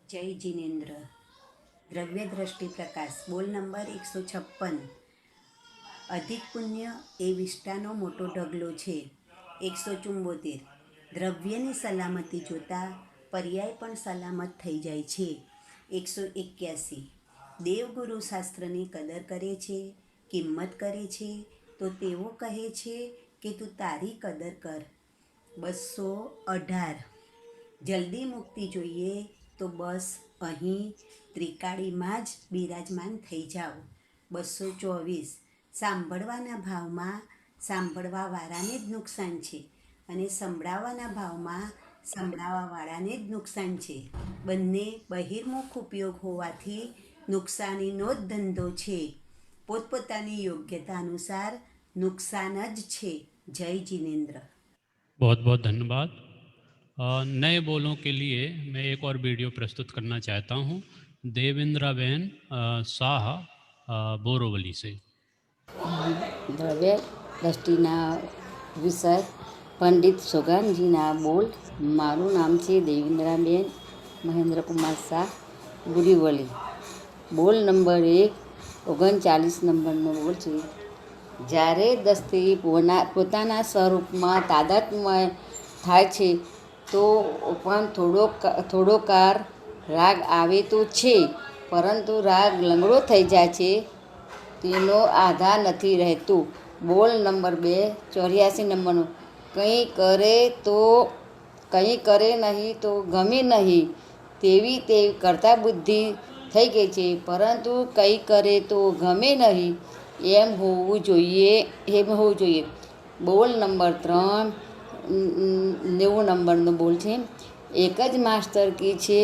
જય जिनेन्द्र. દ્રવ્ય દ્રષ્ટિ પ્રકાશ. બોલ નંબર 156. અધિક પુણ્ય એ વિષ્ટાનો મોટો ઢગલો છે. 174. દ્રવ્યની સલામતી જોતા પર્યાય પણ સલામત થઈ જાય છે. 181. દેવગુરુ શાસ્ત્રની કદર કરે છે, કિંમત કરે છે, તો તેઓ કહે છે કે તું તારી કદર કર. 218. જલ્દી મુક્તિ જોઈએ તો બસ અહીં ત્રિકાળીમાં જ બિરાજમાન થઈ જાઓ. 224. સાંભળવાના ભાવમાં સાંભળવાવાળાને જ નુકસાન છે અને સંભળાવવાના ભાવમાં સંભળાવવાવાળાને જ નુકસાન છે. બંને બહિર્મુખ ઉપયોગ હોવાથી નુકસાનીનો જ ધંધો છે. પોતપોતાની યોગ્યતા અનુસાર नुकसान ज छे. जय जिनेन्द्र. बहुत बहुत धन्यवाद. नए बोलों के लिए मैं एक और वीडियो प्रस्तुत करना चाहता हूँ देवेंद्रा बहन शाह बोरोवली से. द्रव्य दृष्टिना विषय पंडित सोगानजीना बोल. मारू नाम है देवेंद्राबेन महेंद्र कुमार शाह गुरीवली. बोल नंबर 1 39 नंबरનો બોલ છે. જ્યારે દસ્તી પોતાના સ્વરૂપમાં તાદાત્મ્ય થાય છે તો પણ થોડોકાર રાગ આવે તો છે, પરંતુ રાગ લંગડો થઈ જાય છે તેનો આધાર નથી રહેતો. બોલ નંબર 2 84 નંબરનો. કંઈ કરે નહીં તો ગમે નહીં તેવી તે કરતા બુદ્ધિ થઈ ગઈ છે, પરંતુ કંઈ કરે તો ગમે નહીં એમ હોવું જોઈએ. બોલ નંબર 3 90 નંબરનો બોલ છે. એક જ માસ્ટર કહે છે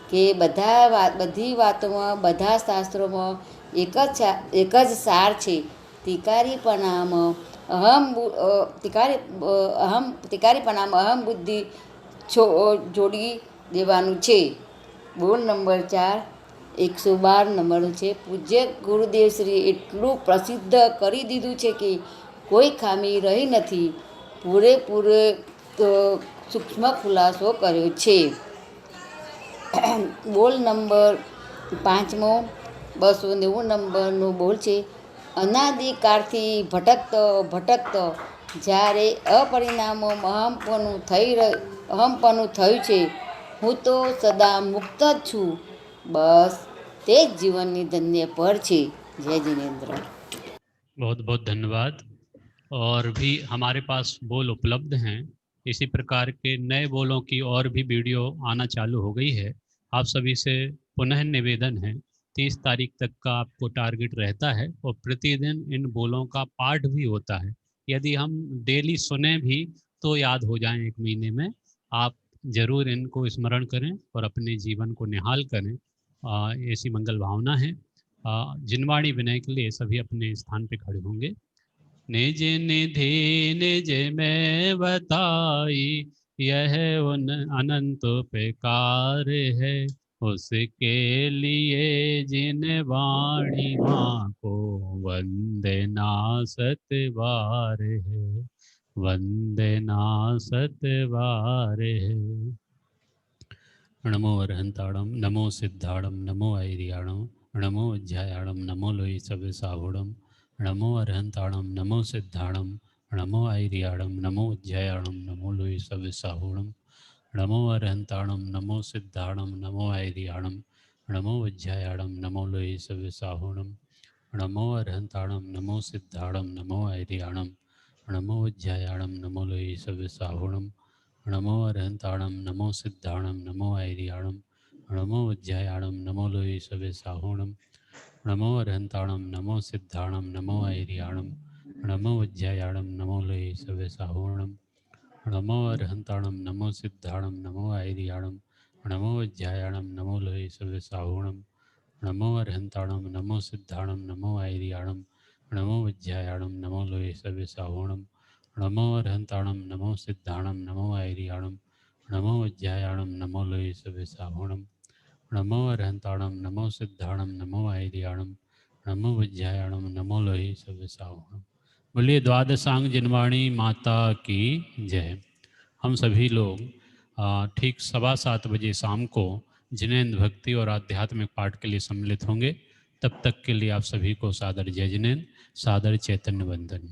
કે બધી વાતોમાં, બધા શાસ્ત્રોમાં એક જ સાર છે. તિકારીપણામાં અહમ બુદ્ધિ જોડી દેવાનું છે. બોલ નંબર 4 112 નંબરનું છે. પૂજ્ય ગુરુદેવ શ્રી એટલું પ્રસિદ્ધ કરી દીધું છે કે કોઈ ખામી રહી નથી. પૂરેપૂરે સૂક્ષ્મ ખુલાસો કર્યો છે. બોલ નંબર 5મો 290 નંબરનો બોલ છે. અનાદિકાળથી ભટકતો જ્યારે અપરિણામો અહમપણું થયું છે, હું તો સદા મુક્ત જ છું. બસ તે જ जीवनની धन्य पर છે. जय जिनेन्द्र। बहुत बहुत धन्यवाद। और भी हमारे पास बोल उपलब्ध हैं। इसी प्रकार के नए बोलों की और भी वीडियो आना चालू हो गई है। आप सभी से पुनः निवेदन है, 30 तारीख तक का आपको टारगेट रहता है और प्रतिदिन इन बोलों का पाठ भी होता है। यदि हम डेली सुने भी तो याद हो जाएं 1 महीने में। आप जरूर इनको स्मरण करें और अपने जीवन को निहाल करें। ऐसी मंगल भावना है। जिनवाणी विनय के लिए सभी अपने स्थान पे खड़े होंगे। निज निधि निज में बताई, यह उन अनंत प्रकार है। उसके लिए जिन वाणी माँ को वंदना सतबार है, वंदना सतबार है। नमो अरहंताणम, नमो सिद्धाणम, नमो ऐरियाणम, नमो अध्यायाणम, नमो लोई सविसाहुणम, नमो अरहंताणम, नमो सिद्धाणम, नमो ऐरियाणम, नमो अध्यायाणम, नमो लोई सविसाहुणम, नमो अरहंताणम, नमो सिद्धाणम, नमो ऐरियाणम, नमो अध्यायाणम, नमो लोई सविसाहुणम, नमो अरहंताणम, नमो सिद्धाणम, नमो ऐरियाणम, नमो अध्यायाणम, नमो लोई सविसाहुणम, नमो अरहंताणम, नमो सिद्धाणम, नमो ऐरियाणम, नमो अध्यायाणम, नमो लोई सविसाहुणम, नमो अरहंताणम, नमो सिद्धाणम, नमो ऐरियाणम, नमो अध्यायाणम, नमो लोई सविसाहुणम, नमो अरहंताणम, नमो सिद्धाणम, नमो ऐरियाणम, नमो अध्यायाणम, नमो लोई सविसाहुणम, नमो अरहंताणम, नमो सिद्धाणम, नमो ऐरियाणम, नमो अध्यायाणम, नमो लोई सविसाहुणम, नमो अरहंताणम, नमो सिद्धाणम, नमो ऐरियाणम, नमो अध्यायाणम, नमो लोई सविसाहुणम, नमो अरहंताणम, नमो सिद्धाणम, नमो ऐरियाणम, नमो अध्यायाणम, नमो लोई सविसाहुणम। बोलिए द्वादशांग जिनवाणी माता की जय। हम सभी लोग ठीक 7:15 बजे शाम को जिनेन्द्र भक्ति और आध्यात्मिक पाठ के लिए सम्मिलित होंगे। तब तक के लिए आप सभी को सादर जय जिनेन्द्र, सादर चैतन्य वंदन।